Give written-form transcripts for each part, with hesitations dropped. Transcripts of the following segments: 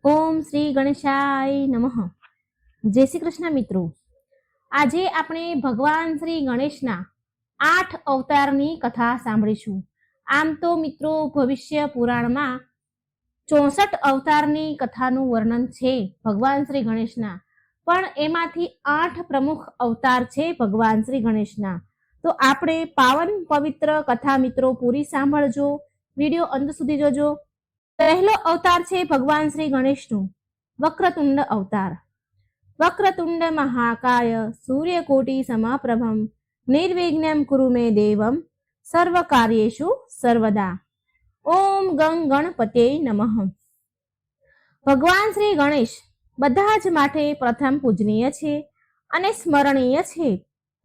ઓમ શ્રી ગણેશાય નમઃ. જય શ્રી કૃષ્ણ મિત્રો. આજે આપણે ભગવાન શ્રી ગણેશના 8 અવતારની કથા સાંભળીશું. આમ તો મિત્રો ભવિષ્ય પુરાણમાં 64 અવતારની કથાનું વર્ણન છે ભગવાન શ્રી ગણેશના, પણ એમાંથી 8 પ્રમુખ અવતાર છે ભગવાન શ્રી ગણેશના. તો આપણે પાવન પવિત્ર કથા મિત્રો પૂરી સાંભળજો, વિડીયો અંત સુધી જોજો. પહેલો અવતાર છે ભગવાન શ્રી ગણેશનું વક્રતુંડ અવતાર. વક્રતુંડ મહાકાય સૂર્યકોટી સમપ્રભમ નિર્વિઘ્નમ કુરુ મે દેવમ સર્વ કાર્યેષુ સર્વદા. ઓમ ગંગ ગણપતયે નમઃ. ભગવાન શ્રી ગણેશ બધા જ માટે પ્રથમ પૂજનીય છે અને સ્મરણીય છે.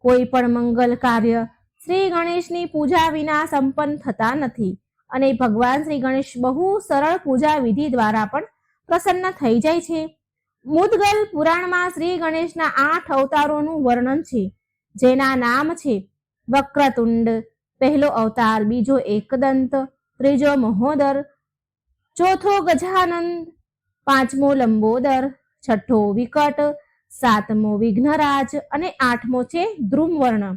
કોઈ પણ મંગલ કાર્ય શ્રી ગણેશની પૂજા વિના સંપન્ન થતા નથી અને ભગવાન શ્રી ગણેશ બહુ સરળ પૂજા વિધિ દ્વારા પણ પ્રસન્ન થઈ જાય છે. મુદ્ગલ પુરાણમાં શ્રી ગણેશના 8 અવતારોનું વર્ણન છે, જેના નામ છે વક્રતુંડ, પહેલો અવતાર, બીજો એકદંત, ત્રીજો મહોદર, ચોથો ગજાનંદ, પાંચમો લંબોદર, છઠ્ઠો વિકટ, સાતમો વિઘ્નરાજ અને આઠમો છે ધ્રુમવર્ણ.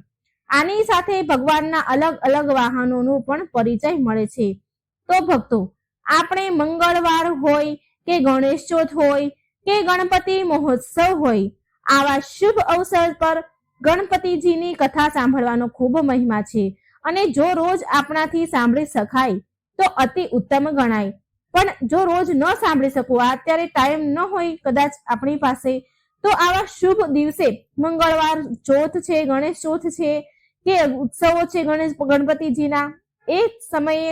આની સાથે ભગવાનના અલગ અલગ વાહનોનો પણ પરિચય મળે છે. તો ભક્તો, આપણે મંગળવાર હોય કે ગણેશ ચોથ હોય કે ગણપતિ મહોત્સવ હોય, આવા શુભ અવસર પર ગણપતિજીની કથા સાંભળવાનો ખૂબ મહિમા છે અને જો રોજ આપણાથી સાંભળી શકાય તો અતિ ઉત્તમ ગણાય. પણ જો રોજ ન સાંભળી શકું, અત્યારે ટાઈમ ન હોય કદાચ આપણી પાસે, તો આવા શુભ દિવસે મંગળવાર ચોથ છે, ગણેશ ચોથ છે કે ઉત્સવો છે ગણપતિજીના, એ સમયે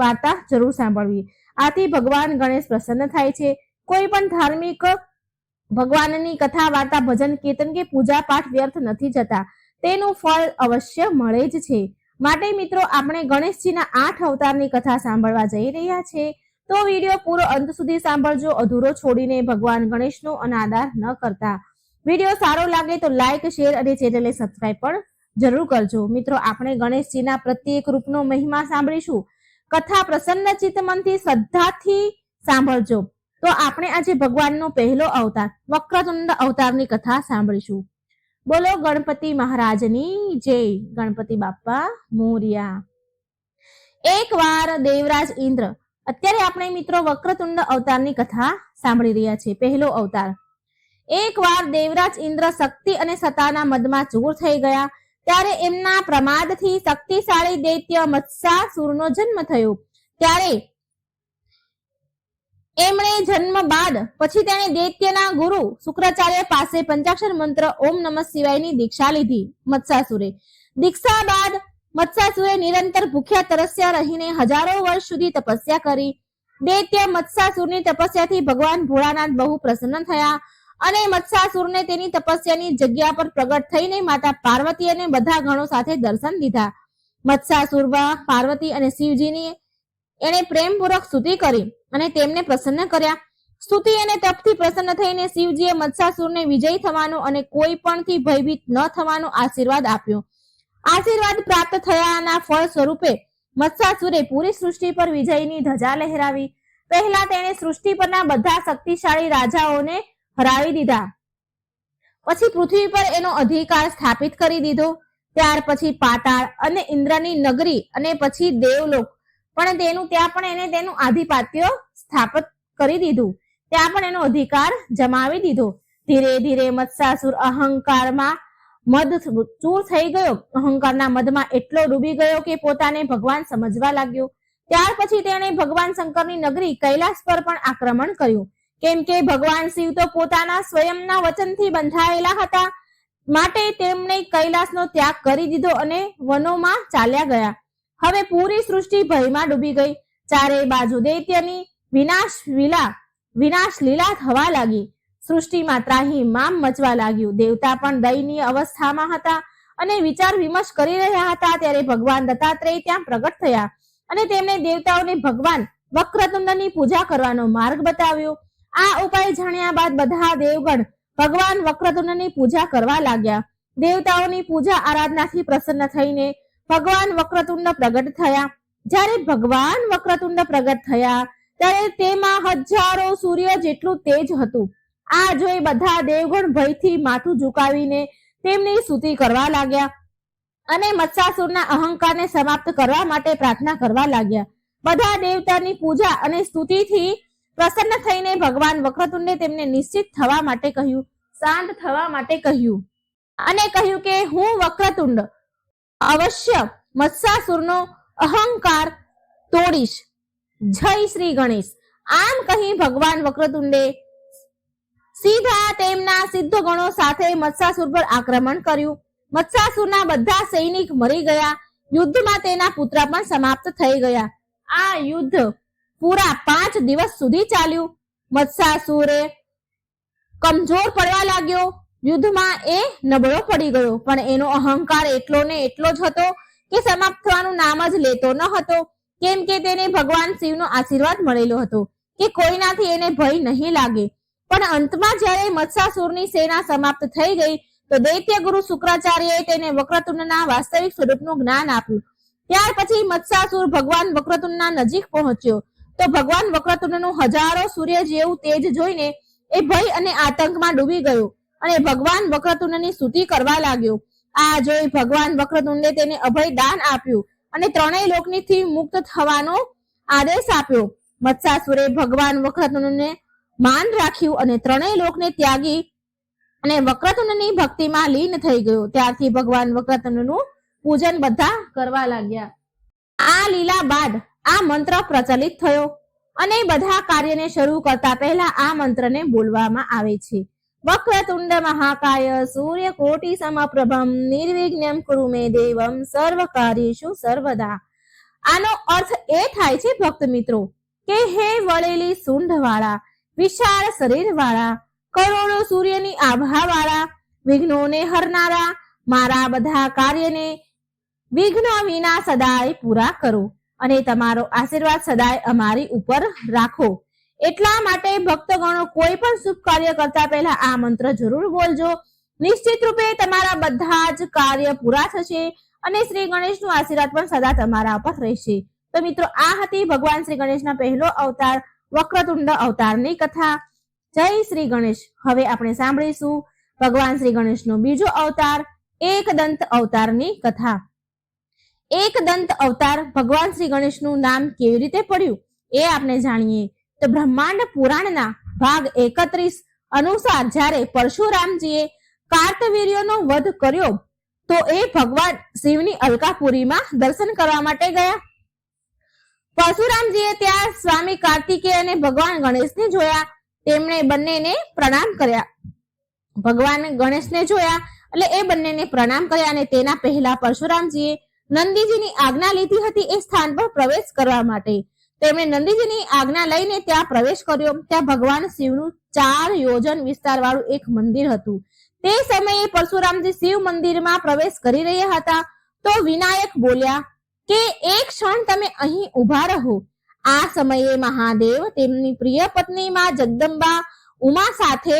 વાર્તા જરૂર સાંભળવી. આથી ભગવાન ગણેશ પ્રસન્ન થાય છે. કોઈ પણ ધાર્મિક ભગવાનની કથા, વાર્તા, ભજન, કીર્તન કે પૂજા પાઠ વ્યર્થ નથી જતા, તેનું ફળ અવશ્ય મળે જ છે. માટે મિત્રો, આપણે ગણેશજીના 8 અવતારની કથા સાંભળવા જઈ રહ્યા છે. તો વિડીયો પૂરો અંત સુધી સાંભળજો, અધૂરો છોડીને ભગવાન ગણેશનો અનાદર ન કરતા. વિડીયો સારો લાગે તો લાઈક, શેર અને ચેનલને સબસ્ક્રાઇબ પણ જરૂર કરજો. મિત્રો, આપણે ગણેશજીના પ્રત્યેક રૂપનો મહિમા સાંભળીશું. કથા પ્રસન્ન ચિત્ત મનથી શ્રદ્ધાથી સાંભળજો. તો આપણે આજે ભગવાનનો પહેલો અવતાર વક્રતુંડ અવતારની કથા સાંભળીશું. બોલો ગણપતિ મહારાજની જય. ગણપતિ બાપ્પા મોર્યા. એક વાર દેવરાજ ઇન્દ્ર, અત્યારે આપણે મિત્રો વક્રતુંડ અવતારની કથા સાંભળી રહ્યા છે. પહેલો અવતાર. એક વાર દેવરાજ ઇન્દ્ર શક્તિ અને સત્તાના મદમાં ચૂર થઈ ગયા. ત્યારે એમના પ્રમાદથી શક્તિશાળી દૈત્ય મત્સ્યાસુરનો જન્મ થયો. ત્યારે એમણે જન્મ બાદ પછી તેણે દૈત્યના ગુરુ શુક્રાચાર્ય પાસે પંચાક્ષર મંત્ર ઓમ નમઃ શિવાયની દીક્ષા લીધી. મત્સ્યાસુરે દીક્ષા બાદ મત્સ્યાસુરે નિરંતર ભૂખ્યા તરસ્યા રહીને હજારો વર્ષ સુધી તપસ્યા કરી. દૈત્ય મત્સ્યાસુરની તપસ્યાથી ભગવાન ભોળાનાથ બહુ પ્રસન્ન થયા અને મત્સ્યાસુરને તેની તપસ્યાની જગ્યા પર પ્રગટ થઈને માતા પાર્વતી અને બધા ગણો સાથે દર્શન દીધા. મત્સ્યાસુરમાં પાર્વતી અને શિવજીની એણે પ્રેમપૂર્વક સ્તુતિ કરી અને તેમને પ્રસન્ન કર્યા. સ્તુતિ અને તપથી પ્રસન્ન થઈને શિવજીએ મત્સ્યાસુરને વિજય થવાનો અને કોઈ પણથી ભયભીત ન થવાનો આશીર્વાદ આપ્યો. આશીર્વાદ પ્રાપ્ત થયાના ફળ સ્વરૂપે મત્સ્યાસુરે પૂરી સૃષ્ટિ પર વિજયની ધજા લહેરાવી. પહેલા તેણે સૃષ્ટિ પરના બધા શક્તિશાળી રાજાઓને હરાવી દીધા. પછી પૃથ્વી પર એનો અધિકાર સ્થાપિત કરી દીધો. ત્યાર પછી પાતાળ અને ઇન્દ્રની નગરી અને પછી દેવલોક પણ ત્યાં પણ એને તેનું આધિપત્ય સ્થાપિત કરી દીધું. ત્યાં પણ એનો અધિકાર જમાવી દીધો. ધીરે ધીરે મત્સ્યાસુર અહંકારમાં ચૂર થઈ ગયો. અહંકારના મદમાં એટલો ડૂબી ગયો કે પોતાને ભગવાન સમજવા લાગ્યો. ત્યાર પછી તેણે ભગવાન શંકરની નગરી કૈલાસ પર પણ આક્રમણ કર્યું. કેમ કે ભગવાન શિવ તો પોતાના સ્વયંના વચનથી બંધાયેલા હતા, માટે તેમણે કૈલાસનો ત્યાગ કરી દીધો અને વનોમાં ચાલ્યા ગયા. હવે પૂરી સૃષ્ટિ ભયમાં ડૂબી ગઈ. ચારે બાજુ દૈત્યની વિનાશ લીલા થવા લાગી. સૃષ્ટિમાં ત્રાહિમામ મચવા લાગ્યું. દેવતા પણ દયનીય અવસ્થામાં હતા અને વિચાર વિમર્શ કરી રહ્યા હતા. ત્યારે ભગવાન દત્તાત્રેય ત્યાં પ્રગટ થયા અને તેમણે દેવતાઓને ભગવાન વક્રતુંડની પૂજા કરવાનો માર્ગ બતાવ્યો. આ ઉપાય જાણ્યા બાદ બધા દેવગણ ભગવાન વક્રતુંડની પૂજા કરવા લાગ્યા. દેવતાઓની પૂજા આરાધનાથી પ્રસન્ન થઈને ભગવાન વક્રતુંડ પ્રગટ થયા. જ્યારે ભગવાન વક્રતુંડ પ્રગટ થયા ત્યારે તેમાં હજારો સૂર્ય જેટલું તેજ હતું. આ જોઈ બધા દેવગણ ભયથી માથું ઝુકાવીને તેમની સ્તુતિ કરવા લાગ્યા અને મત્સાસુરના અહંકારને સમાપ્ત કરવા માટે પ્રાર્થના કરવા લાગ્યા. બધા દેવતાની પૂજા અને સ્તુતિથી પ્રસન્ન થઈને ભગવાન વક્રતુંડે તેમને નિશ્ચિત થવા માટે કહ્યું, શાંત થવા માટે કહ્યું અને કહ્યું કે હું વક્રતુંડ અવશ્ય મત્સાસુરનો અહંકાર તોડીશ. જય શ્રી ગણેશ. આમ કહી ભગવાન વક્રતુંડે સીધા તેમના સિદ્ધ ગણો સાથે મત્સાસુર પર આક્રમણ કર્યું. મત્સાસુરના બધા સૈનિક મરી ગયા. યુદ્ધમાં તેના પુત્ર પણ સમાપ્ત થઈ ગયા. આ યુદ્ધ પૂરા 5 દિવસ સુધી ચાલ્યું. મત્સાસુરે કમજોર પડવા લાગ્યો. યુદ્ધમાં એ નબળો પડી ગયો, પણ એનો અહંકાર એટલો ને એટલો જ હતો કે સમાપ્ત થવાનું નામ જ લેતો ન હતો. કેમ કે તેને ભગવાન શિવનો આશીર્વાદ મળેલો હતો કે કોઈનાથી એને ભય નહીં લાગે. પણ અંતમાં જ્યારે મત્સાસુરની સેના સમાપ્ત થઈ ગઈ તો દૈત્ય ગુરુ શુક્રાચાર્યએ તેને વક્રતુંડના વાસ્તવિક સ્વરૂપનું જ્ઞાન આપ્યું. ત્યાર પછી મત્સાસુર ભગવાન વક્રતુંડના નજીક પહોંચ્યો તો ભગવાન વક્રતુંડનું હજારો સૂર્ય જેવું તેજ જોઈને એ ભય અને આતંકમાં ડૂબી ગયો અને ભગવાન વક્રતુંડની સ્તુતિ કરવા લાગ્યો. આ જોઈ ભગવાન વક્રતુંડે તેને અભય દાન આપ્યું અને ત્રણેય લોકથી મુક્ત થવાનો આદેશ આપ્યો. મત્સાસુરે ભગવાન વક્રતુંડને માન રાખ્યું અને ત્રણેય લોકને ત્યાગી અને વક્રતુંડની ભક્તિમાં લીન થઈ ગયો. ત્યારથી ભગવાન વક્રતુંડનું પૂજન બધા કરવા લાગ્યા. આ લીલા બાદ આ મંત્ર પ્રચલિત થયો અને બધા કાર્યને શરૂ કરતા પહેલા આ મંત્રને બોલવામાં આવે છે. વક્રતુંડ મહાકાય સૂર્યકોટિ સમપ્રભમ નિર્વિઘ્નમ કુરુ મે દેવમ સર્વ કાર્યેષુ સર્વદા. આનો અર્થ એ થાય છે ભક્ત મિત્રો કે હે વળેલી સૂંઢ વાળા, વિશાળ શરીર વાળા, કરોડો સૂર્યની આભા વાળા, વિઘ્નોને હરનારા, મારા બધા કાર્યને વિઘ્ન વિના સદાય પૂરા કરો અને તમારો આશીર્વાદ સદાય અમારી ઉપર રાખો. એટલા માટે ભક્તગણો કોઈ પણ શુભ કાર્ય કરતા પહેલા આ મંત્ર જરૂર બોલજો. નિશ્ચિત રૂપે તમારા બધા જ કાર્ય પૂરા થશે અને શ્રી ગણેશનો આશીર્વાદ પણ સદા તમારા ઉપર રહેશે. તો મિત્રો, આ હતી ભગવાન શ્રી ગણેશના પહેલો અવતાર વક્રતુંડ અવતારની કથા. જય શ્રી ગણેશ. હવે આપણે સાંભળીશું ભગવાન શ્રી ગણેશનો બીજો અવતાર એકદંત અવતારની કથા. એકદંત અવતાર ભગવાન શ્રી ગણેશનું નામ કેવી રીતે પડ્યું એ આપણે જાણીએ તો બ્રહ્માંડ પુરાણના ભાગ 31 અનુસાર જ્યારે પરશુરામજીએ કાર્તવીર્યનો વધ કર્યો તો એ ભગવાન શિવની અલકાપુરીમાં દર્શન કરવા માટે ગયા. પરશુરામજીએ ત્યાં સ્વામી કાર્તિકેય અને ભગવાન ગણેશને જોયા. તેમણે બંનેને પ્રણામ કર્યા. ભગવાન ગણેશને જોયા એટલે એ બંનેને પ્રણામ કર્યા અને તેના પહેલા પરશુરામજીએ નંદીજીની આજ્ઞા લીધી હતી એ સ્થાન પર પ્રવેશ કરવા માટે. તેમણે નંદીજીની આજ્ઞા લઈને ત્યાં પ્રવેશ કર્યો. ત્યાં ભગવાન શિવનું 4 યોજન વિસ્તાર વાળું એક મંદિર હતું. તે સમયે પરશુરામજી શિવ મંદિરમાં પ્રવેશ કરી રહ્યા હતા તો વિનાયક બોલ્યા કે એક ક્ષણ તમે અહીં ઉભા રહો. આ સમયે મહાદેવ તેમની પ્રિય પત્ની માં જગદંબા ઉમા સાથે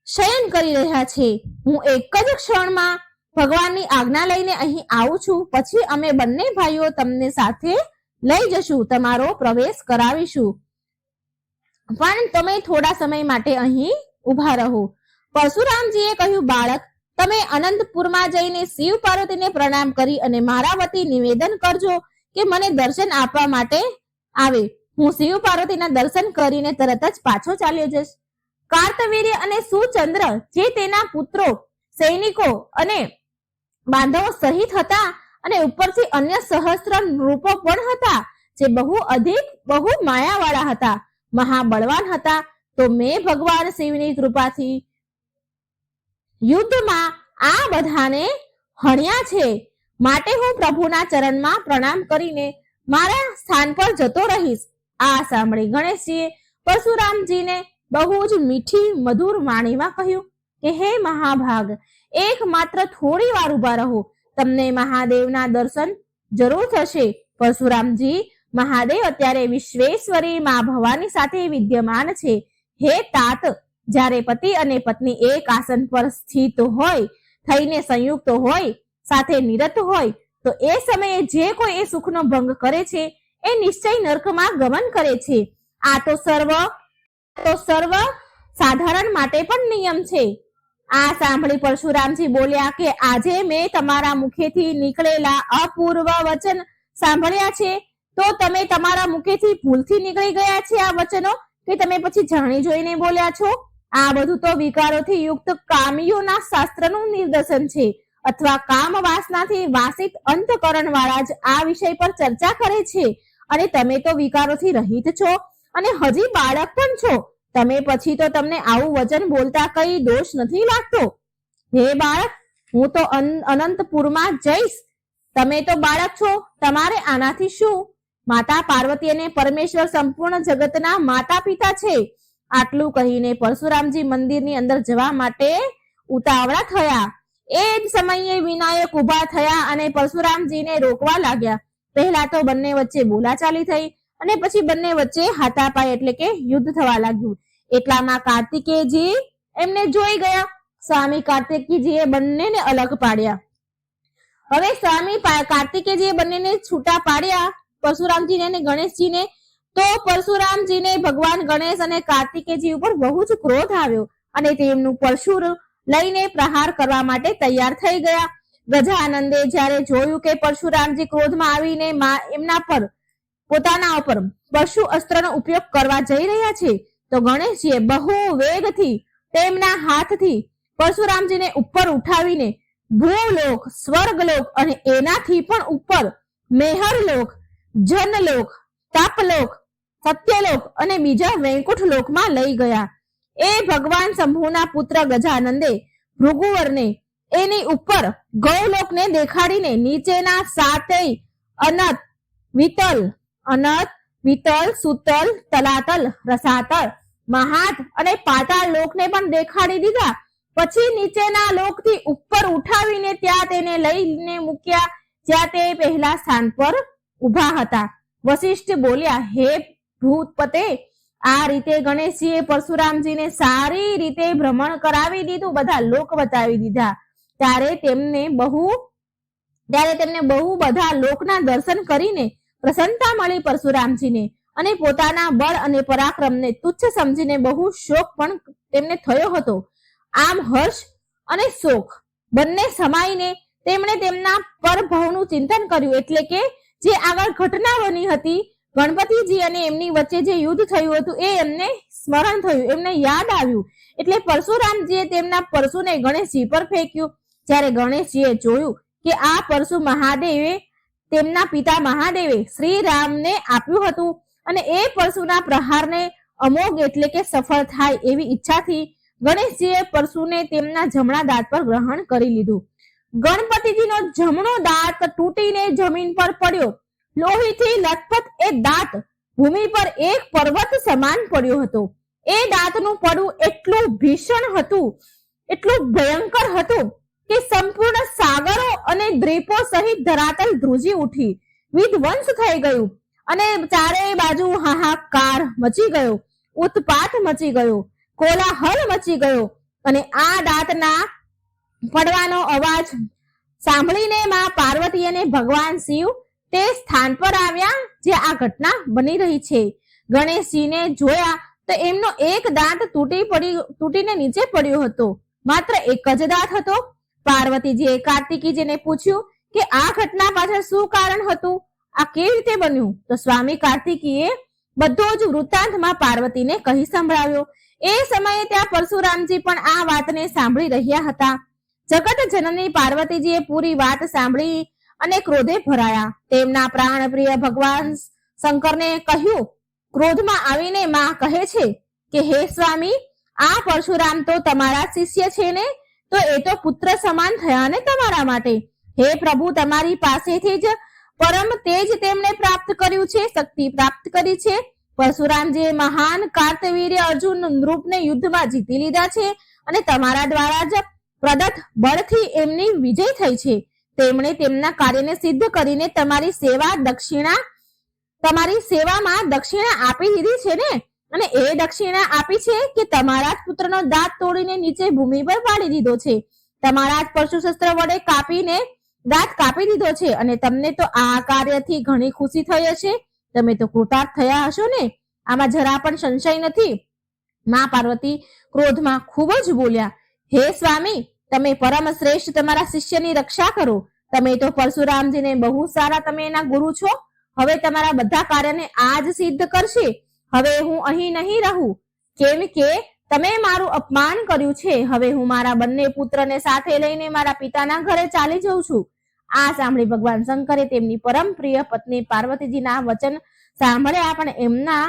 શયન કરી રહ્યા છે. હું એક જ ક્ષણમાં ભગવાનની આજ્ઞા લઈને અહીં આવું છું. પછી અમે બંને ભાઈઓ તમને સાથે લઈ જશું, તમારો પ્રવેશ કરાવીશું, પણ તમે થોડા સમય માટે અહીં ઉભા રહો. પરશુરામજીએ કહ્યું, બાળક, તમે અનંતપુરમાં જઈને શિવ પાર્વતીને પ્રણામ કરી અને મારા વતી નિવેદન કરજો કે મને દર્શન આપવા માટે આવે. હું શિવ પાર્વતીના દર્શન કરીને તરત જ પાછો ચાલ્યો જઈશ. કાર્તવીર્ય અને સુચંદ્ર જે તેના પુત્રો, સૈનિકો અને બાંધવો સહિત હતા અને ઉપરથી અન્ય સહસ્ત્ર રૂપો પણ હતા જે બહુ માયાવાળા હતા, મહાબળવાન હતા. તો મેં ભગવાન શિવની કૃપાથી યુદ્ધમાં આ બધાને હણ્યા છે. માટે હું પ્રભુના ચરણમાં પ્રણામ કરીને મારા સ્થાન પર જતો રહીશ. આ સાંભળી ગણેશજીએ પરશુરામજીને બહુ જ મીઠી મધુર વાણીમાં કહ્યું કે હે મહાભાગ, એક માત્ર થોડી વાર ઉભા રહો, તમને મહાદેવના દર્શન જરૂર થશે. પરશુરામજી, મહાદેવ અત્યારે વિશ્વેશ્વરી મા ભવાની સાથે વિદ્યમાન છે. હે તાત, જ્યારે પતિ અને પત્ની એક આસન પર સ્થિત હોય, થઈને સંયુક્ત હોય, સાથે નિરત હોય તો એ સમયે જે કોઈ એ સુખનો ભંગ કરે છે એ નિશ્ચય નરકમાં ગમન કરે છે. આ તો સર્વ સાધારણ માટે પણ નિયમ છે. આ સાંભળી પરશુરામજી બોલ્યા કે આજે મેં તમારા મુખેથી નીકળેલા અપૂર્વ વચન સાંભળ્યા છે, તો તમે તમારા મુખેથી ભૂલથી નીકળી ગયા છે આ વચનો, કે તમે પછી જાણી જોઈને બોલ્યા છો? આ બધું તો વિકારોથી યુક્ત કામીઓના શાસ્ત્રનું નિદર્શન છે, અથવા કામ વાસનાથી વાસિત અંતકરણ વાળા જ આ વિષય પર ચર્ચા કરે છે. અને તમે તો વિકારોથી રહિત છો અને હજી બાળક પણ છો. તમે પછી તો તમને આવું વચન બોલતા કઈ દોષ નથી લાગતો? હે બાળક, હું તો અનંતપુરમાં જઈશ. તમે તો બાળક છો, તમારે આનાથી શું? માતા પાર્વતી અને પરમેશ્વર સંપૂર્ણ જગતના માતા પિતા છે. આટલું કહીને પરશુરામજી મંદિરની અંદર જવા માટે ઉતાવળા થયા. એ જ સમયે વિનાયક ઉભા થયા અને પરશુરામજીને રોકવા લાગ્યા. પહેલા તો બંને વચ્ચે બોલાચાલી થઈ અને પછી બંને વચ્ચે હાથાપાઈ એટલે કે યુદ્ધ થવા લાગ્યું. એટલામાં કાર્તિકેયજી એમને જોઈ ગયા. સ્વામી કાર્તિકેયજીએ બંનેને અલગ પાડ્યા. હવે સ્વામી કાર્તિકેયજીએ બંનેને છૂટા પાડ્યા, પરશુરામજીને અને ગણેશજીને. તો પરશુરામજીને ભગવાન ગણેશ અને કાર્તિકેયજી ઉપર બહુ જ ક્રોધ આવ્યો અને તેમનું પરશુર લઈને પ્રહાર કરવા માટે તૈયાર થઈ ગયા. ગજાનંદે જ્યારે જોયું કે પરશુરામજી ક્રોધમાં આવીને એમના પર પોતાના ઉપર પરશુ અસ્ત્રનો ઉપયોગ કરવા જઈ રહ્યા છે, તો ગણેશજીએ બહુ વેગથી તેમના હાથથી પરશુરામજીને ઉપર ઉઠાવીને ભૂલોક, સ્વર્ગલોક અને એનાથી પણ ઉપર મેહરલોક, જનલોક, તપલોક, સત્યલોક અને બીજા વૈકુંઠ લોકમાં લઈ ગયા. એ ભગવાન શંભુના પુત્ર ગજાનંદે ભૃગુવરને એની ઉપર ગૌલોકને દેખાડીને નીચેના સાતેય અનત, વિતલ, સુતલ, તલાતલ, રસાતલ, મહાત અને પાતાળ લોકને પણ દેખાડી દીધા. પછી નીચેના લોકથી ઉપર ઉઠાવીને ત્યાં તેને લઈને મૂક્યા જ્યાં તે પહેલા સ્થાન પર ઉભા હતા. વશિષ્ઠ બોલ્યા, હે ભૂતપતે, આ રીતે ગણેશજીએ પરશુરામજીને સારી રીતે ભ્રમણ કરાવી દીધું, બધા લોક બતાવી દીધા. ત્યારે તેમને બહુ બધા લોકના દર્શન કરીને પ્રસન્નતા મળી પરશુરામજીને, અને પોતાના બળ અને પરાક્રમને તુચ્છ સમજીને બહુ શોક પણ તેમને થયો હતો. આમ હર્ષ અને શોક બંને સમાઈને તેમણે તેમના પરભવનું ચિંતન કર્યું. એટલે કે જે આગળ ઘટના બની હતી, ગણપતિજી અને એમની વચ્ચે જે યુદ્ધ થયું હતું, એ એમને સ્મરણ થયું, એમને યાદ આવ્યું. એટલે પરશુરામજીએ તેમના પરશુને ગણેશજી પર ફેંક્યું. જ્યારે ગણેશજીએ જોયું કે આ પરશુ મહાદેવે તેમના પિતા મહાદેવે શ્રી રામને આપ્યું હતું અને એ પરશુના પ્રહારને અમોઘ એટલે કે સફળ થાય એવી ઈચ્છાથી ગણેશજીએ પરશુને તેમના જમણા દાંત પર ગ્રહણ કરી લીધું. ગણપતિજીનો જમણો દાંત તૂટીને જમીન પર પડ્યો. લોહીથી લથપથ એ દાંત ભૂમિ પર એક પર્વત સમાન પડ્યો હતો. એ દાંતનું પડવું એટલું ભીષણ હતું, એટલું ભયંકર હતું કે સંપૂર્ણ સાગરો અને દ્વીપો સહિત ધરાતલ ધ્રુજી ઉઠી, વિધ્વંસ થઈ ગયું અને ચારેય બાજુ હાહાકાર મચી ગયો, ઉત્પાત મચી ગયો, કોલાહલ મચી ગયો. અને આ દાંતના પડવાનો અવાજ સાંભળીને માં પાર્વતી અને ભગવાન શિવ તે સ્થાન પર આવ્યા જે આ ઘટના બની રહી છે. ગણેશજીને જોયા તો એમનો એક દાંત તૂટીને નીચે પડ્યો હતો. માત્ર એક જ દાંત હતો. પાર્વતીજીએ કાર્તિકેયજીને પૂછ્યું કે આ ઘટના પાછળ શું કારણ હતું, આ કેવી રીતે બન્યું? તો સ્વામી કાર્તિકેયે બધો જ વૃત્તાંતમાં પાર્વતીને કહી સંભળાવ્યો. એ સમયે ત્યાં પરશુરામજી પણ આ વાતને સાંભળી રહ્યા હતા. જગત જનની પાર્વતીજીએ પૂરી વાત સાંભળી અને ક્રોધે ભરાયા. તેમના પ્રાણપ્રિય ભગવાન શંકરને કહ્યું. ક્રોધમાં આવીને માં કહે છે કે હે સ્વામી, આ પરશુરામ તો તમારા શિષ્ય છે ને, તો એ તો પુત્ર સમાન થયા ને તમારા માટે. હે પ્રભુ, તમારી પાસેથી જ પરમ તેજ તેમણે પ્રાપ્ત કર્યું છે, શક્તિ પ્રાપ્ત કરી છે. પરશુરામજીએ મહાન કાર્તવીર્ય અર્જુન નૃપને યુદ્ધમાં જીતી લીધા છે અને તમારા દ્વારા જ પ્રદત્ત બળથી એમની વિજય થઈ છે. તેમણે તેમના કાર્યને સિદ્ધ કરીને તમારી સેવામાં દક્ષિણા આપી દીધી છે ને, અને એ દક્ષિણા આપી છે કે તમારા જ પુત્રનો દાંત તોડીને નીચે ભૂમિ પર પાડી દીધો છે, તમારા જ પરશુ શસ્ત્ર વડે કાપીને દાંત કાપી દીધો છે. અને તમને તો આ કાર્યથી ઘણી ખુશી થઈ હશે. તમે તો કૃતાર્થ થયા હશો ને? આમાં જરા પણ સંશય નથી. માં પાર્વતી ક્રોધમાં ખૂબ જ બોલ્યા, હે સ્વામી, તમે પરમ શ્રેષ્ઠ તમારા શિષ્યની રક્ષા કરો. તમે તો પરશુરામજીને બહુ સારા, તમે એના ગુરુ છો. હવે તમારા બધા કાર્યને આજ સિદ્ધ કરશે. હવે હું અહીં નહીં રહું, કેમ કે તમે મારું અપમાન કર્યું છે. હવે હું મારા બંને પુત્રને સાથે લઈને મારા પિતાના ઘરે ચાલી જઉં છું. આ સાંભળી ભગવાન શંકરે તેમની પરમ પ્રિય પત્ની પાર્વતીજીના વચન સાંભળ્યા, પણ એમના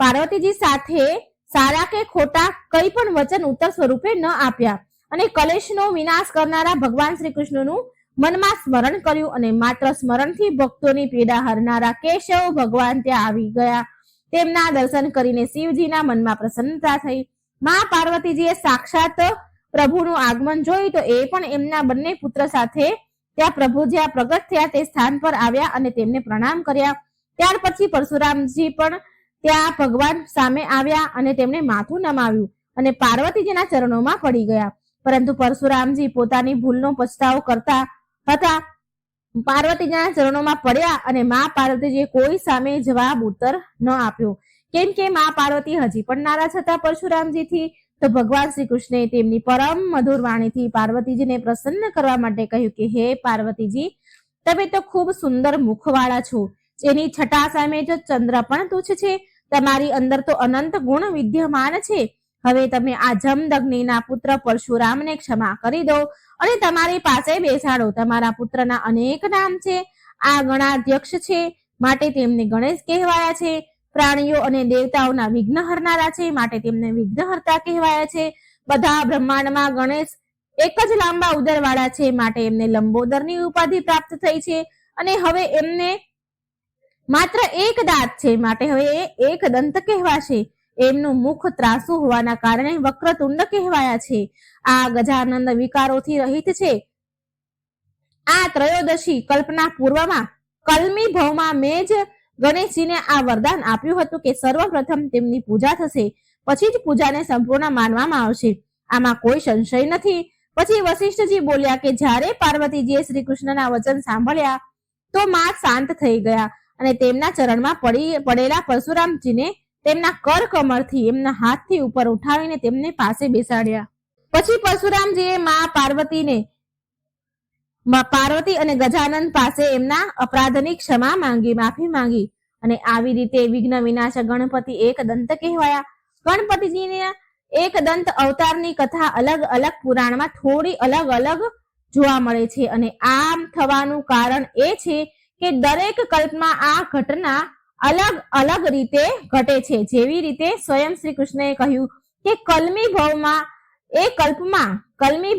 પાર્વતીજી સાથે સારા કે ખોટા કઈ પણ વચન ઉત્તર સ્વરૂપે ન આપ્યા અને કલેશનો વિનાશ કરનારા ભગવાન શ્રી કૃષ્ણનું મનમાં સ્મરણ કર્યું અને માત્ર સ્મરણથી ભક્તોની પીડા હરનારા કેશવ ભગવાન ત્યાં આવી ગયા. તેમના દર્શન કરીને શિવજીના મનમાં પ્રસન્નતા થઈ. માં પાર્વતીજીએ સાક્ષાત પ્રભુનું આગમન જોયું તો એ પણ એમના બંને પુત્ર સાથે ત્યાં પ્રભુ જ્યાં પ્રગટ થયા તે સ્થાન પર આવ્યા અને તેમને પ્રણામ કર્યા. ત્યાર પછી પરશુરામજી પણ ત્યાં ભગવાન સામે આવ્યા અને તેમણે માથું નમાવ્યું અને પાર્વતીજીના ચરણોમાં પડી ગયા. પરંતુ પરશુરામજી પોતાની ભૂલનો પછતાવો કરતા હતા. પાર્વતીજીના ચરણોમાં પડ્યા અને માં પાર્વતીજીએ કોઈ સામે જવાબ ઉત્તર ન આપ્યો, કેમ કે માં પાર્વતી હજી પણ નારાજ હતા પરશુરામજીથી. તો ભગવાન શ્રી કૃષ્ણે તેમની પરમ મધુર વાણીથી પાર્વતીજીને પ્રસન્ન કરવા માટે કહ્યું કે હે પાર્વતીજી, તમે તો ખૂબ સુંદર મુખવાળા છો, જેની છટા સામે જો ચંદ્ર પણ તુચ્છ છે. તમારી અંદર તો અનંત ગુણ વિદ્યમાન છે. હવે તમે આ જમદગ્નિના પુત્ર પરશુરામને ક્ષમા કરી દો અને તમારી પાસે બેસાડો. તમારા પુત્રના અનેક નામ છે. આ ગણાધ્યક્ષ છે, માટે તેમને ગણેશ કહેવાયા છે. પ્રાણીઓ અને દેવતાઓના વિઘ્ન હરનારા છે, માટે તેમને વિઘ્નહર્તા કહેવાયા છે. બધા બ્રહ્માંડમાં ગણેશ એક જ લાંબા ઉદરવાળા છે, માટે એમને લંબોદરની ઉપાધિ પ્રાપ્ત થઈ છે. અને હવે એમને માત્ર એક દાંત છે, માટે હવે એ એક દંત કહેવાશે. એમનું મુખ ત્રાસુ હોવાના કારણે વક્રતુંડ કહેવાયા છે. આ ગજાનંદ વિકારોથી રહિત છે. આ ત્રયોદશી કલ્પના પૂર્વમાં કલમી ભવમાં મેં જ ગણેશજીને આ વરદાન આપ્યું હતું કે સર્વપ્રથમ તેમની પૂજા થશે, પછી જ પૂજાને સંપૂર્ણ માનવામાં આવશે. આમાં કોઈ સંશય નથી. પછી વશિષ્ઠજી બોલ્યા કે જ્યારે પાર્વતીજીએ શ્રી કૃષ્ણના વચન સાંભળ્યા તો માં શાંત થઈ ગયા અને તેમના ચરણમાં પડેલા પરશુરામજીને તેમના કર કમરથી એમના હાથથી ઉપર ઉઠાવીને તેમને પાસે બેસાડ્યા. પછી પરશુરામજીએ પાર્વતી અને ગજાનંદ પાસે એમના અપરાધની ક્ષમા માંગી, માફી માંગી અને આવી રીતે વિઘ્ન વિનાશક ગણપતિ એક દંત કહેવાયા. ગણપતિજીના એક દંત અવતારની કથા અલગ અલગ પુરાણમાં થોડી અલગ અલગ જોવા મળે છે અને આમ થવાનું કારણ એ છે કે દરેક કલ્પમાં આ ઘટના અલગ અલગ રીતે ઘટે છે. જેવી રીતે સ્વયં શ્રી કૃષ્ણએ કહ્યું કે કલમી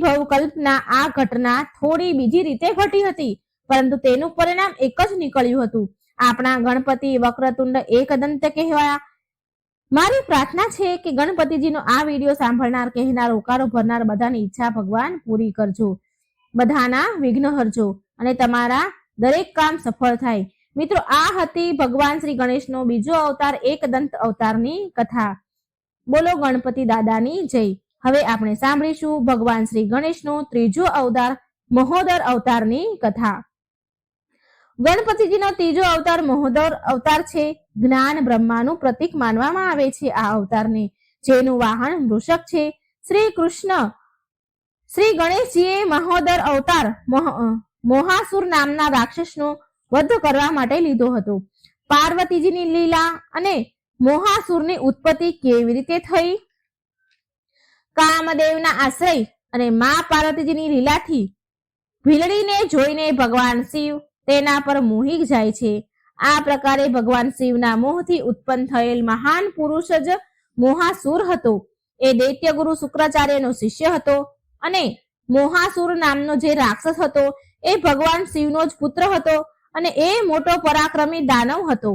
ભવ કલ્પના આ ઘટના થોડી બીજી રીતે ઘટી હતી, પરંતુ તેનું પરિણામ એક જ નીકળ્યું હતું. આપણા ગણપતિ વક્રતુંડ એકદંત કહેવાયા. મારી પ્રાર્થના છે કે ગણપતિજીનો આ વિડીયો સાંભળનાર, કહેનાર, હોકારો ભરનાર બધાની ઈચ્છા ભગવાન પૂરી કરજો, બધાના વિઘ્ન હરજો અને તમારા દરેક કામ સફળ થાય. મિત્રો, આ હતી ભગવાન શ્રી ગણેશનો બીજો અવતાર એકદંત અવતારની કથા. બોલો ગણપતિ દાદાની જય. હવે આપણે સાંભળીશું ભગવાન શ્રી ગણેશનો ત્રીજો અવતાર મહોદર અવતારની કથા. ગણપતિજીનો ત્રીજો અવતાર મહોદર અવતાર છે. જ્ઞાન બ્રહ્માનું પ્રતીક માનવામાં આવે છે આ અવતારને, જેનું વાહન વૃષક છે. શ્રી ગણેશજીએ મહોદર અવતાર મોહાસુર નામના રાક્ષસનો વધ કરવા માટે લીધો હતો. પાર્વતીજીની લીલા અને મોહાસુરની ઉત્પત્તિ કેવી રીતે થઈ? કામદેવના આશ્રય અને મા પાર્વતીજીની લીલાથી ભીલડીને જોઈને ભગવાન શિવ તેના પર મોહી જાય છે. આ પ્રકારે ભગવાન શિવના મોહથી ઉત્પન્ન થયેલ મહાન પુરુષ જ મોહાસુર હતો. એ દૈત્ય ગુરુ શુક્રાચાર્યનો શિષ્ય હતો અને મોહાસુર નામનો જે રાક્ષસ હતો એ ભગવાન શિવનો જ પુત્ર હતો અને એ મોટો પરાક્રમી દાનવ હતો.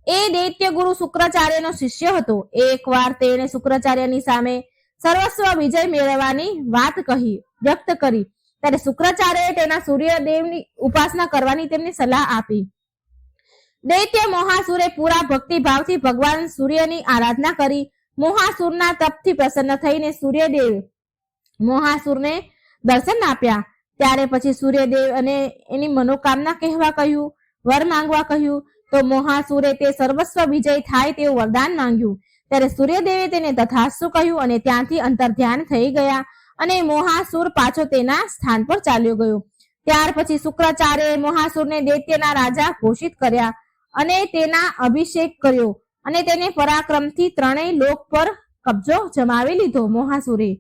એ દૈત્ય ગુરુ શુક્રાચાર્યનો શિષ્ય હતો. એકવાર તેણે શુક્રાચાર્યની સામે સર્વસ્વ વિજય મેળવવાની વાત વ્યક્ત કરી ત્યારે શુક્રાચાર્યએ તેના સૂર્યદેવની ઉપાસના કરવાની તેમને સલાહ આપી. દૈત્ય મોહાસુરે પૂરા ભક્તિભાવથી ભગવાન સૂર્યની આરાધના કરી. મોહાસુરના તપથી પ્રસન્ન થઈને સૂર્યદેવ મોહાસુરને દર્શન આપ્યા. ત્યારે પછી સૂર્યદેવ અને એની મનોકામના કહેવા કહ્યું, વર માંગવા કહ્યું. તો તો મોહાસુરે તે સર્વસ્વ વિજય થાય તેવું વરદાન માંગ્યું. ત્યારે સૂર્યદેવે તેને તથાસ્તુ કહ્યું અને ત્યાંથી અંતર્ધ્યાન થઈ ગયા અને મોહાસુર પાછો તેના સ્થાન પર ચાલ્યો ગયો. ત્યાર પછી શુક્રાચાર્યએ મોહાસુરને દૈત્યના રાજા ઘોષિત કર્યા અને તેના અભિષેક કર્યો અને તેને પરાક્રમથી ત્રણેય લોક પર કબજો જમાવી લીધો. મોહાસુરે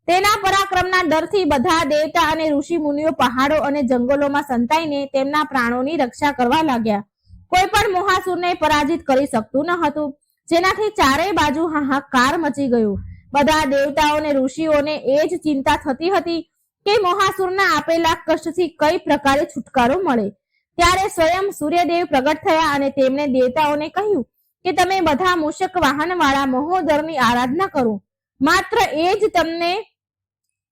તેના પરાક્રમના ડરથી બધા દેવતા અને ઋષિ મુનિઓ પહાડો અને જંગલોમાં સંતાઈને તેમના પ્રાણોની રક્ષા કરવા લાગ્યા. કોઈ પણ મોહાસુરને પરાજિત કરી શકતું ન હતું, જેનાથી ચારેય બાજુ હાહાકાર મચી ગયો. બધા દેવતાઓ અને ઋષિઓને એ જ ચિંતા થતી હતી કે મોહાસુરના આપેલા કષ્ટથી કઈ પ્રકારે છુટકારો મળે. ત્યારે સ્વયં સૂર્યદેવ પ્રગટ થયા અને તેમણે દેવતાઓને કહ્યું કે તમે બધા મૂષક વાહન વાળા મહોદરની આરાધના કરો, માત્ર એ જ તમને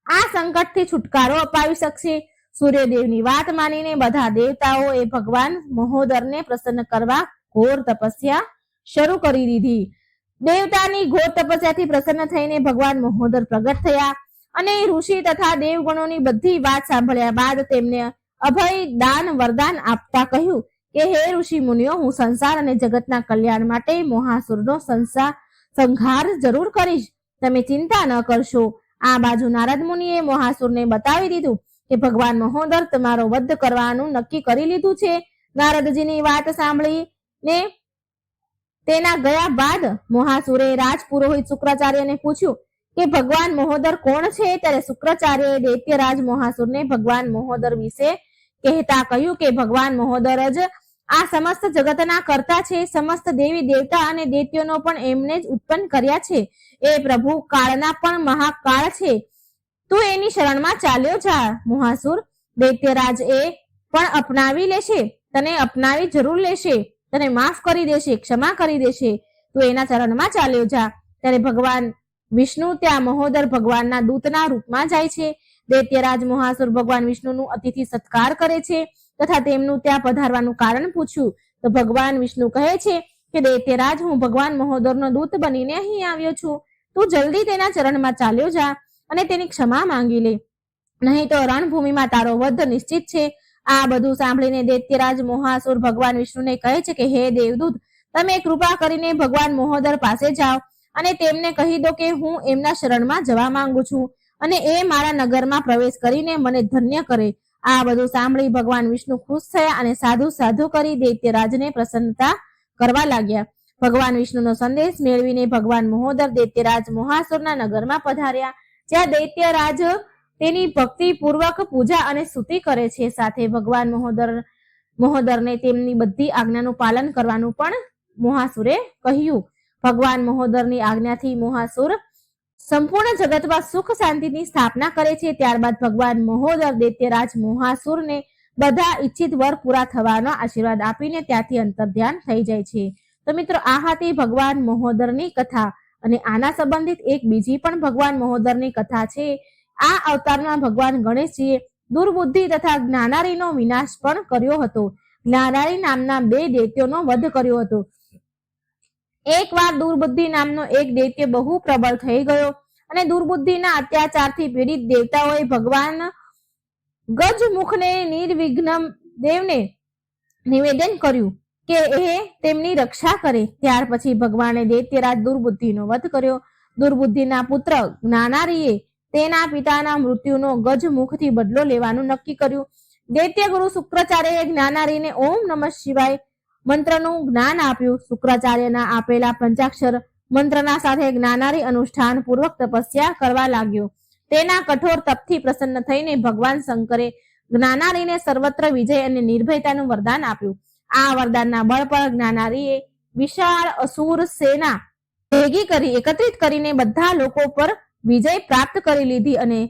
આ સંકટથી છુટકારો અપાવી શકશે. સૂર્યદેવની વાત માનીને બધા દેવતાઓએ ભગવાન મહોદરને પ્રસન્ન કરવા ઘોર તપસ્યા શરૂ કરી દીધી. દેવતાની ઘોર તપસ્યાથી પ્રસન્ન થઈને ભગવાન મહોદર પ્રગટ થયા અને ઋષિ તથા દેવગણોની બધી વાત સાંભળ્યા બાદ તેમને અભય દાન વરદાન આપતા કહ્યું કે હે ઋષિ મુનિઓ, હું સંસાર અને જગતના કલ્યાણ માટે મોહાસુરનો સંહાર જરૂર કરીશ, તમે ચિંતા ન કરશો. આ બાજુ નારદ મુનિએ મોહાસુરને બતાવી દીધું કે ભગવાન મહોદર તમારો વધ કરવાનું નક્કી કરી લીધું છે. નારદજીની વાત સાંભળીને તેના ગયા બાદ મોહાસુરે રાજપુરોહિત શુક્રાચાર્યને પૂછ્યું કે ભગવાન મહોદર કોણ છે. ત્યારે શુક્રાચાર્યએ દૈત્યરાજ મોહાસુરને ભગવાન મહોદર વિશે કહેતા કહ્યું કે ભગવાન મહોદર જ આ સમસ્ત જગતના કર્તા છે. સમસ્ત દેવી દેવતા અને દૈત્યોનો પણ એમને જ ઉત્પન્ન કર્યા છે. એ પ્રભુ કાળના પણ મહાકાળ છે. તું એની શરણમાં ચાલ્યો જા. મોહાસુર, દૈત્યરાજ એ પણ અપનાવી લેશે, તને અપનાવી જરૂર લેશે, તને માફ કરી દેશે, ક્ષમા કરી દેશે. તું એના ચરણમાં ચાલ્યો જા. ત્યારે ભગવાન વિષ્ણુ ત્યાં મહોદર ભગવાનના દૂતના રૂપમાં જાય છે. દૈત્યરાજ મોહાસુર ભગવાન વિષ્ણુનું અતિથિ સત્કાર કરે છે તથા તેમનું ત્યાં પધારવાનું કારણ પૂછ્યું તો ભગવાન વિષ્ણુ કહે છે કે દૈત્યરાજ, હું ભગવાન મહોદરનો દૂત બનીને અહીં આવ્યો છું. તું જલ્દી તેના ચરણમાં ચાલ્યો જા અને તેની ક્ષમા માંગી લે, નહીં તો રણભૂમિમાં તારો વધ નિશ્ચિત છે. આ બધું સાંભળીને દૈત્યરાજ મોહાસુર ભગવાન વિષ્ણુને કહે છે કે હે દેવદૂત, તમે કૃપા કરીને ભગવાન મહોદર પાસે જાઓ અને તેમને કહી દો કે હું એમના શરણમાં જવા માંગુ છું અને એ મારા નગરમાં પ્રવેશ કરીને મને ધન્ય કરે. આ બધું સાંભળી ભગવાન વિષ્ણુ ખુશ થયા અને સાધુ સાધુ કરી દૈત્યરાજને પ્રસન્નતા કરવા લાગ્યા. ભગવાન વિષ્ણુનો સંદેશ મેળવીને ભગવાન મહોદર દૈત્યરાજ મોહાસુરના નગરમાં પધાર્યા, જ્યાં દૈત્યરાજ તેની ભક્તિ પૂર્વક પૂજા અને સ્તુતિ કરે છે. સાથે ભગવાન મહોદરને તેમની બધી આજ્ઞાનું પાલન કરવાનું પણ મોહાસુરે કહ્યું. ભગવાન મહોદરની આજ્ઞાથી મોહાસુર સંપૂર્ણ જગતમાં સુખ શાંતિની સ્થાપના કરે છે. ત્યારબાદ ભગવાન મહોદર દૈત્યરાજ મોહાસુરને બધા ઈચ્છિત વર પૂરા થવાનો આશીર્વાદ આપીને ત્યાંથી અંતર્ધ્યાન થઈ જાય છે. તો મિત્રો, આ હતી ભગવાન મહોદરની કથા અને આના સંબંધિત એક બીજી પણ ભગવાન મહોદરની કથા છે. આ અવતારમાં ભગવાન ગણેશજીએ દુર્બુદ્ધિ તથા જ્ઞાનારીનો વિનાશ પણ કર્યો હતો. જ્ઞાનારી નામના 2 દૈત્યોનો વધ કર્યો હતો. એકવાર દુર્બુદ્ધિ નામનો એક દૈત્ય બહુ પ્રબળ થઈ ગયો અને દુર્બુદ્ધિના અત્યાચારથી પીડિત દેવતાઓએ ભગવાન ગજમુખને નિર્વિઘ્ન દેવને નિવેદન કર્યું કે એ તેમની રક્ષા કરે. ત્યાર પછી ભગવાને દૈત્યરાજ દુર્બુદ્ધિનો વધ કર્યો. દુર્બુદ્ધિના પુત્ર જ્ઞાનારીએ તેના પિતાના મૃત્યુનો ગજમુખથી બદલો લેવાનું નક્કી કર્યું. દૈત્ય ગુરુ શુક્રાચાર્યએ જ્ઞાનારીને ઓમ નમઃ શિવાય મંત્રનું જ્ઞાન આપ્યું. શુક્રાચાર્યના આપેલા પંચાક્ષર મંત્રના સાથે જ્ઞાનારી અનુષ્ઠાન પૂર્વક તપસ્યા કરવા લાગ્યો. તેના કઠોર તપથી પ્રસન્ન થઈને ભગવાન શંકરે જ્ઞાનારીને સર્વત્ર વિજય અને નિર્ભયતાનું વરદાન આપ્યું. આ વરદાનના બળ પર જ્ઞાનારીએ વિશાળ અસુર સેના ભેગી કરી એકત્રિત કરીને બધા લોકો પર વિજય પ્રાપ્ત કરી લીધી અને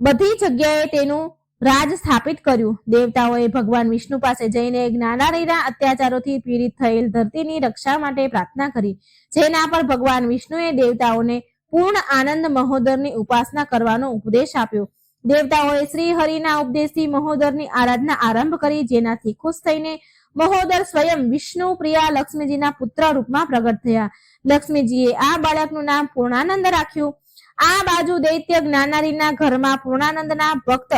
બધી જગ્યાએ તેનું રાજ સ્થાપિત કર્યું. દેવતાઓએ ભગવાન વિષ્ણુ પાસે જઈને જ્ઞાનારીના અત્યાચારોથી પીડિત થયેલ ધરતીની રક્ષા માટે પ્રાર્થના કરી, જેના પર ભગવાન વિષ્ણુએ દેવતાઓને પૂર્ણ આનંદ મહોદરની ઉપાસના કરવાનો ઉપદેશ આપ્યો. દેવતાઓએ શ્રી હરિના ઉપદેશથી મહોદરની આરાધના આરંભ કરી, જેનાથી ખુશ થઈને મહોદર સ્વયં વિષ્ણુ પ્રિયા લક્ષ્મીજીના પુત્ર રૂપમાં પ્રગટ થયા. લક્ષ્મીજીએ આ બાળકનું નામ પૂર્ણાનંદ રાખ્યું. આ બાજુ દૈત્ય જ્ઞાનારીના ઘરમાં પૂર્ણાનંદના ભક્ત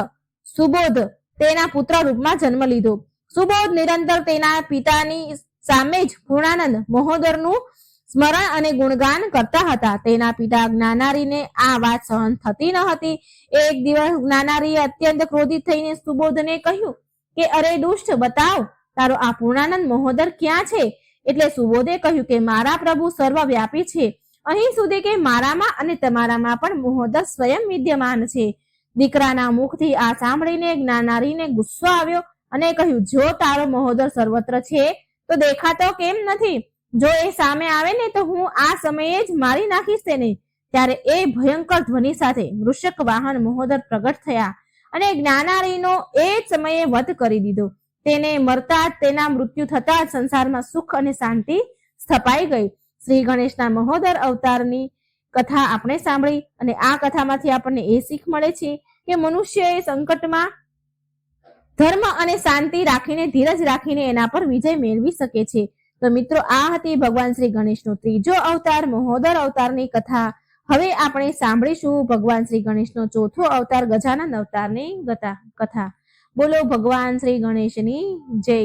સુબોધ તેના પુત્ર રૂપમાં જન્મ લીધો. સુબોધ નિરંતર તેના પિતાની સામે જ પૂર્ણાનંદ મહોદરનું સ્મરણ અને ગુણગાન કરતા હતા. તેના પિતા જ્ઞાનારીને આ વાત સહન થતી ન હતી. એક દિવસ જ્ઞાનારીએ અત્યંત ક્રોધિત થઈને સુબોધને કહ્યું કે અરે દુષ્ટ, બતાવ તારો આ પૂર્ણાનંદ મહોદર ક્યાં છે? એટલે સુબોધે કહ્યું કે મારા પ્રભુ સર્વવ્યાપી છે, અહીં સુધી કે મારામાં અને તમારામાં પણ મહોદર સ્વયં વિદ્યમાન છે. દીકરાના મુખથી આ સાંભળીને જ્ઞાનારીને ગુસ્સો આવ્યો અને કહ્યું, જો તારો મહોદર સર્વત્ર છે તો દેખાતો કેમ નથી? જો એ સામે આવે ને તો હું આ સમયે જ મારી નાખીશ તેને. ત્યારે એ ભયંકર ધ્વનિ સાથે વૃષક વાહન મહોદર પ્રગટ થયા અને જ્ઞાનારીનો એ જ સમયે વધ કરી દીધો. તેને મરતા જ તેના મૃત્યુ થતા જ સંસારમાં સુખ અને શાંતિ સ્થપાઈ ગઈ. શ્રી ગણેશના મહોદર અવતારની કથા આપણે સાંભળી અને આ કથામાંથી આપણને એ શીખ મળે છે કે મનુષ્યએ સંકટમાં ધર્મ અને શાંતિ રાખીને, ધીરજ રાખીને એના પર વિજય મેળવી શકે છે. તો મિત્રો, આ હતી ભગવાન શ્રી ગણેશનો ત્રીજો અવતાર મહોદર અવતારની કથા. હવે આપણે સાંભળીશું ભગવાન શ્રી ગણેશનો ચોથો અવતાર ગજાનન અવતારની કથા. બોલો ભગવાન શ્રી ગણેશની જય.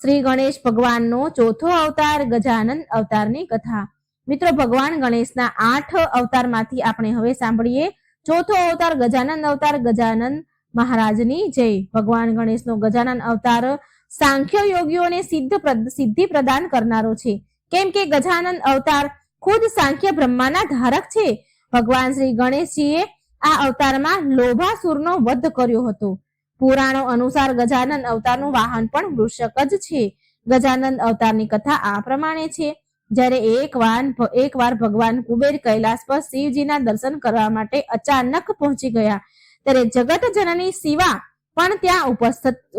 શ્રી ગણેશ ભગવાનનો ચોથો અવતાર ગજાનન અવતારની કથા. મિત્રો, ભગવાન ગણેશના 8 અવતારમાંથી આપણે હવે સાંભળીએ ચોથો અવતાર ગજાનન અવતાર. ગજાનન મહારાજની જય. ભગવાન ગણેશનો ગજાનન અવતાર સાંખ્ય યોગીઓને સિદ્ધિ પ્રદાન કરનારો છે, કેમ કે ગજાનન અવતાર ખુદ સાંખ્ય બ્રહ્માના ધારક છે. ભગવાન શ્રી ગણેશજીએ આ અવતારમાં લોભાસુરનો વધ કર્યો હતો. પુરાણો અનુસાર ગજાનન અવતારનું વાહન પણ વૃષક જ છે. ગજાનન અવતારની કથા આ પ્રમાણે છે. જ્યારે એકવાર ભગવાન કુબેર કૈલાસ પર શિવજીના દર્શન કરવા માટે અચાનક પહોંચી ગયા, ત્યારે જગત જનની શિવા પણ ત્યાં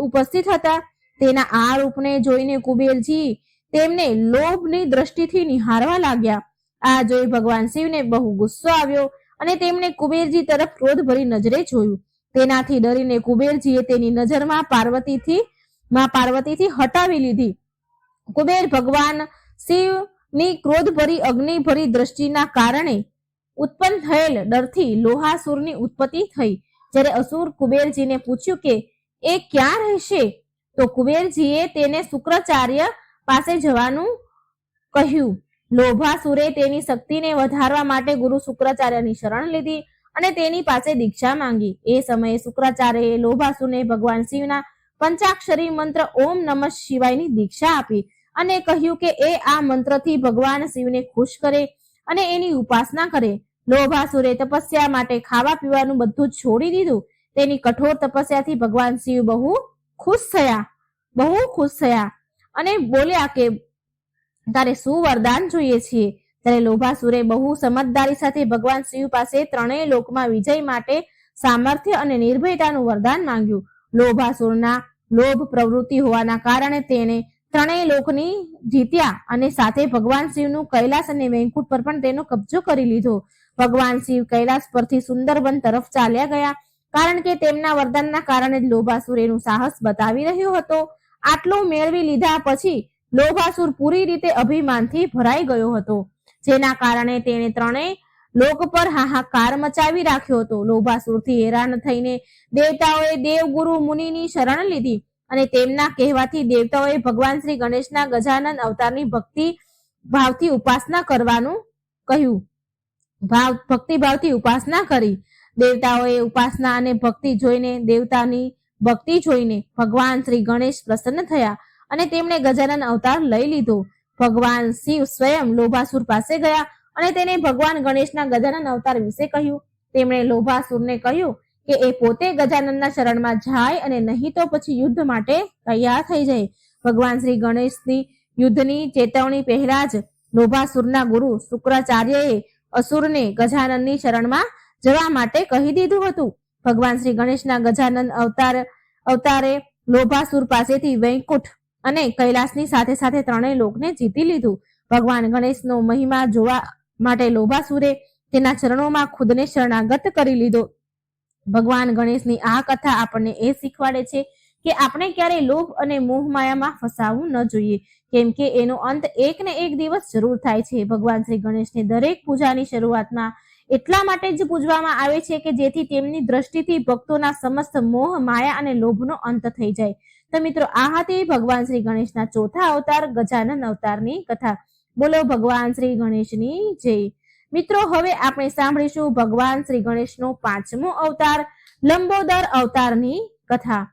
ઉપસ્થિત હતા. તેના આ રૂપને જોઈને કુબેરજી તેમને લોભની દ્રષ્ટિથી નિહાળવા લાગ્યા. આ જોઈ ભગવાન શિવને બહુ ગુસ્સો આવ્યો અને તેમણે કુબેરજી તરફ ક્રોધભરી નજરે જોયું. તેનાથી ડરીને કુબેરજીએ તેની નજરમાં પાર્વતીથી હટાવી લીધી. કુબેર ભગવાન શિવની ક્રોધભરી અગ્નિભરી દ્રષ્ટિના કારણે ઉત્પન્ન થયેલ ડરથી લોહાસુરની ઉત્પત્તિ થઈ. જ્યારે અસુર કુબેરજીને પૂછ્યું કે એ ક્યાં રહેશે, તો કુબેરજીએ તેને શુક્રાચાર્ય પાસે જવાનું કહ્યું. લોભાસુરે તેની શક્તિને વધારવા માટે ગુરુ શુક્રાચાર્યની શરણ લીધી અને તેની પાસે દીક્ષા માંગી. એ સમયે શુક્રાચાર્યએ લોભાસુરને ભગવાન શિવના પંચાક્ષરી મંત્ર ઓમ નમઃ શિવાયની દીક્ષા આપી અને કહ્યું કે એ આ મંત્રથી ભગવાન શિવને ખુશ કરે અને એની ઉપાસના કરે. લોભાસુરે તપસ્યા માટે ખાવા પીવાનું બધું જ છોડી દીધું. તેની કઠોર તપસ્યાથી ભગવાન શિવ બહુ ખુશ થયા અને બોલ્યા કે તારે શું વરદાન જોઈએ છીએ? ત્યારે લોભાસુરે બહુ સમજદારી સાથે ભગવાન શિવ પાસે ત્રણેય લોકમાં વિજય માટે સામર્થ્ય અને નિર્ભયતાનું વરદાન માંગ્યું. લોભાસુરના લોભ પ્રવૃત્તિ હોવાના કારણે તેને ત્રણેય લોકની જીત્યા અને સાથે ભગવાન શિવનું કૈલાસ અને વૈકુંઠ પર પણ તેનો કબજો કરી લીધો. ભગવાન શિવ કૈલાસ પરથી સુંદરવન તરફ ચાલ્યા ગયા, કારણ કે તેમના વરદાનના કારણે જ લોભાસુર એનું સાહસ બતાવી રહ્યો હતો. આટલું મેળવી લીધા પછી લોભાસુર પૂરી રીતે અભિમાનથી ભરાઈ ગયો હતો, જેના કારણે તેણે ત્રણેય લોક પર હાહાકાર મચાવી રાખ્યો હતો. લોભાસુરથી હેરાન થઈને દેવતાઓએ દેવગુરુ મુનિની શરણ લીધી અને તેમના કહેવાથી દેવતાઓએ ભગવાન શ્રી ગણેશના ગજાનન અવતારની ભક્તિ ભાવથી ઉપાસના કરવાનું કહ્યું. ભક્તિભાવથી ઉપાસના કરી. દેવતાઓએ ઉપાસના અને દેવતાની ભક્તિ જોઈને ભગવાન શ્રી ગણેશ પ્રસન્ન થયા અને તેમણે ગજાનન અવતાર લઈ લીધો. ભગવાન શિવ સ્વયં લોભાસુર પાસે ગયા અને તેને ભગવાન ગણેશના ગજાનન અવતાર વિશે કહ્યું. તેમણે લોભાસુરને કહ્યું કે એ પોતે ગજાનનના શરણમાં જાય અને નહીં તો પછી યુદ્ધ માટે તૈયાર થઈ જાય. ભગવાન શ્રી ગણેશની યુદ્ધની ચેતવણી પહેલા જ લોભાસુરના ગુરુ શુક્રાચાર્યએ અસુરને ગજાનનની શરણમાં જવા માટે કહી દીધું હતું. ભગવાન શ્રી ગણેશના ગજાનન અવતારે લોભાસુર પાસેથી વૈકુંઠ અને કૈલાસની સાથે સાથે ત્રણેય લોકને જીતી લીધું. ભગવાન ગણેશનો મહિમા જોવા માટે લોભાસુરે તેના ચરણોમાં ખુદને શરણાગત કરી લીધો. ભગવાન ગણેશની આ કથા આપણને એ શીખવાડે છે કે આપણે ક્યારેય લોભ અને મોહ માયામાં ફસાવવું ન જોઈએ, કેમ કે એનો અંત એક ને એક દિવસ જરૂર થાય છે. ભગવાન શ્રી ગણેશને દરેક પૂજાની શરૂઆતમાં એટલા માટે જ પૂજવામાં આવે છે કે જેથી તેમની દ્રષ્ટિથી ભક્તોના સમસ્ત મોહ માયા અને લોભનો અંત થઈ જાય. તો મિત્રો આ હતી ભગવાન શ્રી ગણેશના ચોથા અવતાર ગજાનન અવતારની કથા. બોલો ભગવાન શ્રી ગણેશની જય. મિત્રો હવે આપણે સાંભળીશું ભગવાન શ્રી ગણેશનો પાંચમો અવતાર લંબોદર અવતારની કથા.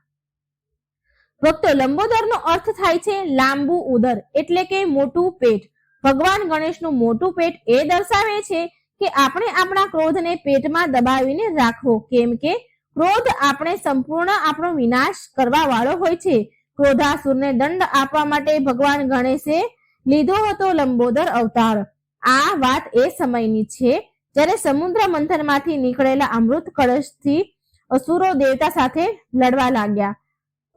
ભક્તો, લંબોદરનો અર્થ થાય છે લાંબુ ઉદર એટલે કે મોટું પેટ. ભગવાન ગણેશનું મોટું પેટ એ દર્શાવે છે કે આપણે આપણા ક્રોધને પેટમાં દબાવીને રાખવો, કેમ કે ક્રોધ આપણે સંપૂર્ણ આપણો વિનાશ કરવા વાળો હોય છે. ક્રોધાસુરને દંડ આપવા માટે ભગવાન ગણેશે લીધો હતો લંબોદર અવતાર. આ વાત એ સમયની છે જ્યારે સમુદ્ર મંથનમાંથી નીકળેલા અમૃત કળશથી અસુરો દેવતા સાથે લડવા લાગ્યા.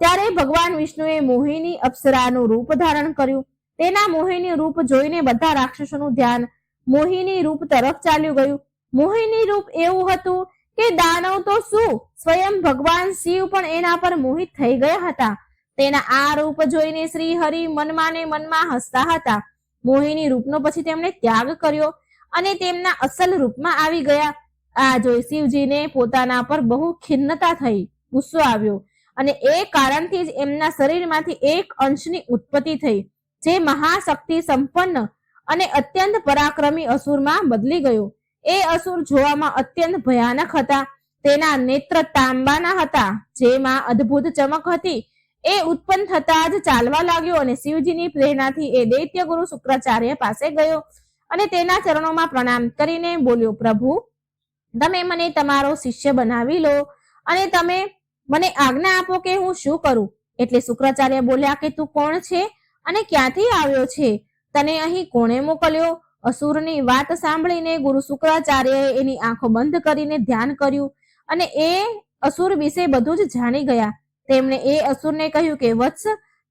ત્યારે ભગવાન વિષ્ણુએ મોહિની અપ્સરાનું રૂપ ધારણ કર્યું. તેના મોહિની રૂપ જોઈને બધા રાક્ષસોનું ધ્યાન મોહિની રૂપ તરફ ચાલ્યું ગયું. મોહિની રૂપ એવું હતું કે દાનવ તો શું, સ્વયં ભગવાન શિવ પણ એના પર મોહિત થઈ ગયા હતા. તેના આ રૂપ જોઈને શ્રી હરિ મનમાં ને મનમાં હસતા હતા. મોહિની રૂપનો પછી તેમણે ત્યાગ કર્યો અને તેમના અસલ રૂપમાં આવી ગયા. આ જોઈ શિવજીને પોતાના પર બહુ ખિન્નતા થઈ, ગુસ્સો આવ્યો અને એ કારણથી જ એમના શરીરમાંથી એક અંશની ઉત્પત્તિ થઈ, જે મહાશક્તિ સંપન્ન અને અત્યંત પરાક્રમી અસુરમાં બદલી ગયો. એ અસુર જોવામાં અત્યંત ભયાનક હતા. તેના નેત્ર તાંબાના હતા, જેમાં અદ્ભુત ચમક હતી. એ ઉત્પન્ન થતા જ ચાલવા લાગ્યો અને શિવજીની પ્રેરણાથી એ દૈત્ય ગુરુ શુક્રાચાર્ય પાસે ગયો અને તેના ચરણોમાં પ્રણામ કરીને બોલ્યો, પ્રભુ, તમે મને તમારો શિષ્ય બનાવી લો અને તમે મને આજ્ઞા આપો કે હું શું કરું. એટલે શુક્રાચાર્ય બોલ્યા કે તું કોણ છે અને ક્યાંથી આવ્યો છે? તને અહીં કોણે મોકલ્યો? અસુરની વાત સાંભળીને ગુરુ શુક્રાચાર્યએ એની આંખો બંધ કરીને ધ્યાન કર્યું અને એ અસુર વિશે બધું જ જાણી ગયા. તેમણે એ અસુરને કહ્યું કે વત્સ,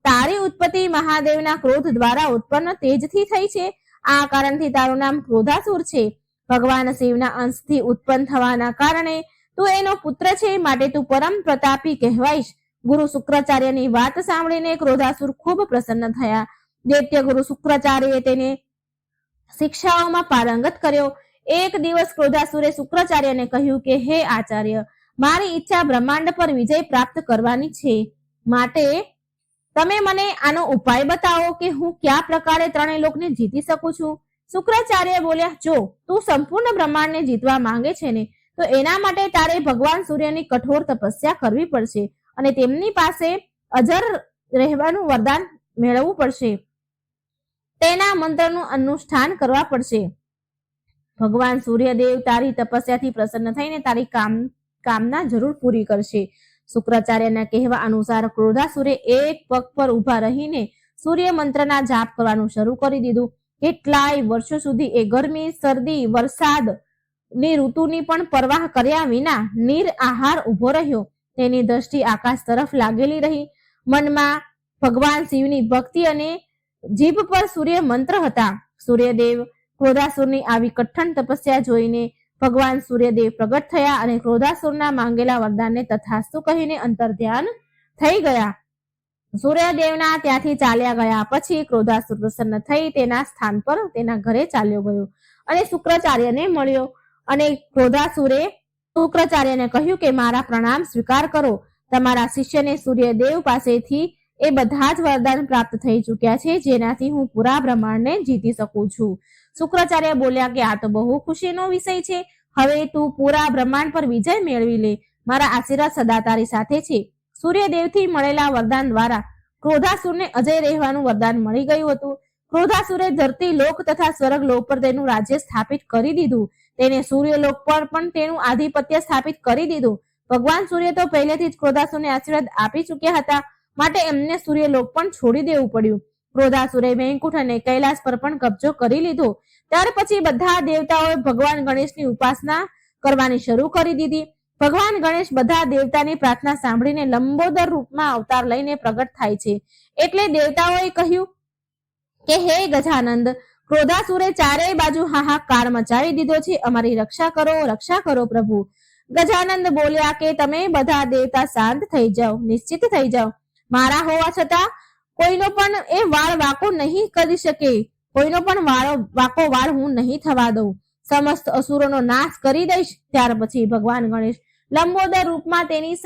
તારી ઉત્પત્તિ મહાદેવના ક્રોધ દ્વારા ઉત્પન્ન તેજથી થઈ છે. આ કારણથી તારું નામ ક્રોધાસુર છે. ભગવાન શિવના અંશથી ઉત્પન્ન થવાના કારણે તું એનો પુત્ર છે, માટે તું પરમ પ્રતાપી કહેવાઈશ. ગુરુ શુક્રાચાર્યની વાત સાંભળીને ક્રોધાસુર ખૂબ પ્રસન્ન થયા. દૈત્ય ગુરુ શુક્રાચાર્યએ તેને શિક્ષાઓમાં પારંગત કર્યો. એક દિવસ ક્રોધાસુરે શુક્રાચાર્યને કહ્યું કે હે આચાર્ય, મારી ઈચ્છા બ્રહ્માંડ પર વિજય પ્રાપ્ત કરવાની છે, માટે તમે મને આનો ઉપાય બતાવો કે હું કયા પ્રકારે ત્રણેય લોકને જીતી શકું છું. શુક્રાચાર્ય બોલ્યા, જો તું સંપૂર્ણ બ્રહ્માંડને જીતવા માંગે છે ને, તો એના માટે તારે ભગવાન સૂર્યની કઠોર તપસ્યા કરવી પડશે અને તેમની પાસે અજર રહેવાનું વરદાન મેળવવું પડશે. તેના મંત્રનું અનુષ્ઠાન કરવા પડશે. ભગવાન સૂર્યદેવ તારી તપસ્યાથી પ્રસન્ન થઈને તારી કામના જરૂર પૂરી કરશે. શુક્રાચાર્યના કહેવા અનુસાર ક્રોધાસુરે એક પગ પર ઉભા રહીને સૂર્ય મંત્રના જાપ કરવાનું શરૂ કરી દીધું. કેટલાય વર્ષો સુધી એ ગરમી, શરદી, વરસાદ ની ઋતુની પણ પરવાહ કર્યા વિના નિરઆહાર ઉભો રહ્યો. તેની દ્રષ્ટિ આકાશ તરફ લાગેલી રહી. મનમાં ભગવાન શિવની ભક્તિ અને જીભ પર સૂર્ય મંત્ર હતા. સૂર્યદેવ ક્રોધાસુરની આવી કઠણ તપસ્યા જોઈને ભગવાન સૂર્યદેવ પ્રગટ થયા અને ક્રોધાસુરના માંગેલા વરદાનને તથાસ્તુ કહીને અંતર ધ્યાન થઈ ગયા. સૂર્યદેવના ત્યાંથી ચાલ્યા ગયા પછી ક્રોધાસુર પ્રસન્ન થઈ તેના સ્થાન પર તેના ઘરે ચાલ્યો ગયો અને શુક્રાચાર્યને મળ્યો અને ક્રોધાસુરે શુક્રાચાર્યને કહ્યું કે મારા પ્રણામ સ્વીકાર કરો. તમારા શિષ્યને સૂર્યદેવ પાસેથી એ બધા જ વરદાન પ્રાપ્ત થઈ ચૂક્યા છે, જેનાથી હું પૂરા બ્રહ્માંડને જીતી શકું છું. શુક્રાચાર્ય બોલ્યા કે આ તો બહુ ખુશીનો વિષય છે. હવે તું પૂરા બ્રહ્માંડ પર વિજય મેળવી લે. મારા આશીર્વાદ સદા તારી સાથે છે. સૂર્યદેવથી મળેલા વરદાન દ્વારા ક્રોધાસુરને અજય રહેવાનું વરદાન મળી ગયું હતું. ક્રોધાસુરે ધરતી લોક તથા સ્વર્ગ લોક પર તેનું રાજ્ય સ્થાપિત કરી દીધું. તેને સૂર્યલોક પર પણ તેનું આધિપત્ય સ્થાપિત કરી દીધું. ભગવાન સૂર્ય તો પહેલેથી જ ક્રોધાસુરને આશીર્વાદ આપી ચૂક્યા હતા, માટે એમને સૂર્યલોક પણ છોડી દેવું પડ્યું. ક્રોધાસુરે વૈકુંઠ અને કૈલાસ પર પણ કબજો કરી લીધો. ત્યાર પછી બધા દેવતાઓએ ભગવાન ગણેશની ઉપાસના કરવાની શરૂ કરી દીધી. ભગવાન ગણેશ બધા દેવતાની પ્રાર્થના સાંભળીને લંબોદર રૂપમાં અવતાર લઈને પ્રગટ થાય છે. એટલે દેવતાઓએ કહ્યું કે હે ગજાનંદ, ક્રોધાસુરે ચારેય બાજુ હાહાકાર મચાવી દીધો છે, અમારી રક્ષા કરો પ્રભુ. ગજાનંદ બોલ્યા કે તમે બધા દેવતા શાંત થઈ જાઓ, નિશ્ચિત થઈ જાઓ. મારા હોવા છતાં કોઈનો પણ એ વાળ વાકો નહીં કરી શકે. કોઈનો પણ વાકો વાળ હું નહીં થવા દઉં. સમસ્ત અસુરોનો નાશ કરી દઈશ. ત્યાર પછી ભગવાન ગણેશ લંબોદર રૂપમાં તેની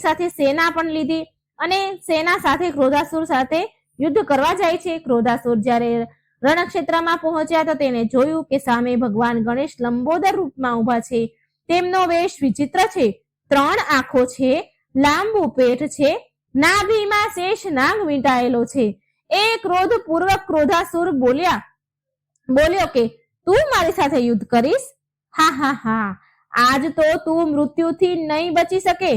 સાથે સેના પણ લીધી અને સેના સાથે ક્રોધાસુર સાથે યુદ્ધ કરવા જાય છે. ક્રોધાસુર જ્યારે રણક્ષેત્રમાં પહોંચ્યા તો તેને જોયું કે સામે ભગવાન ગણેશ લંબોદર રૂપમાં ઊભા છે. તેમનો વેશ વિચિત્ર છે. 3 આંખો છે, લાંબુ પેટ છે, નાભીમાં શેષ નાગ વીંટાયેલો છે. એ ક્રોધપૂર્વક ક્રોધાસુર બોલ્યો કે તું મારી સાથે યુદ્ધ કરીશ? હા હા હા, આજ તો તું મૃત્યુથી નહીં બચી શકે.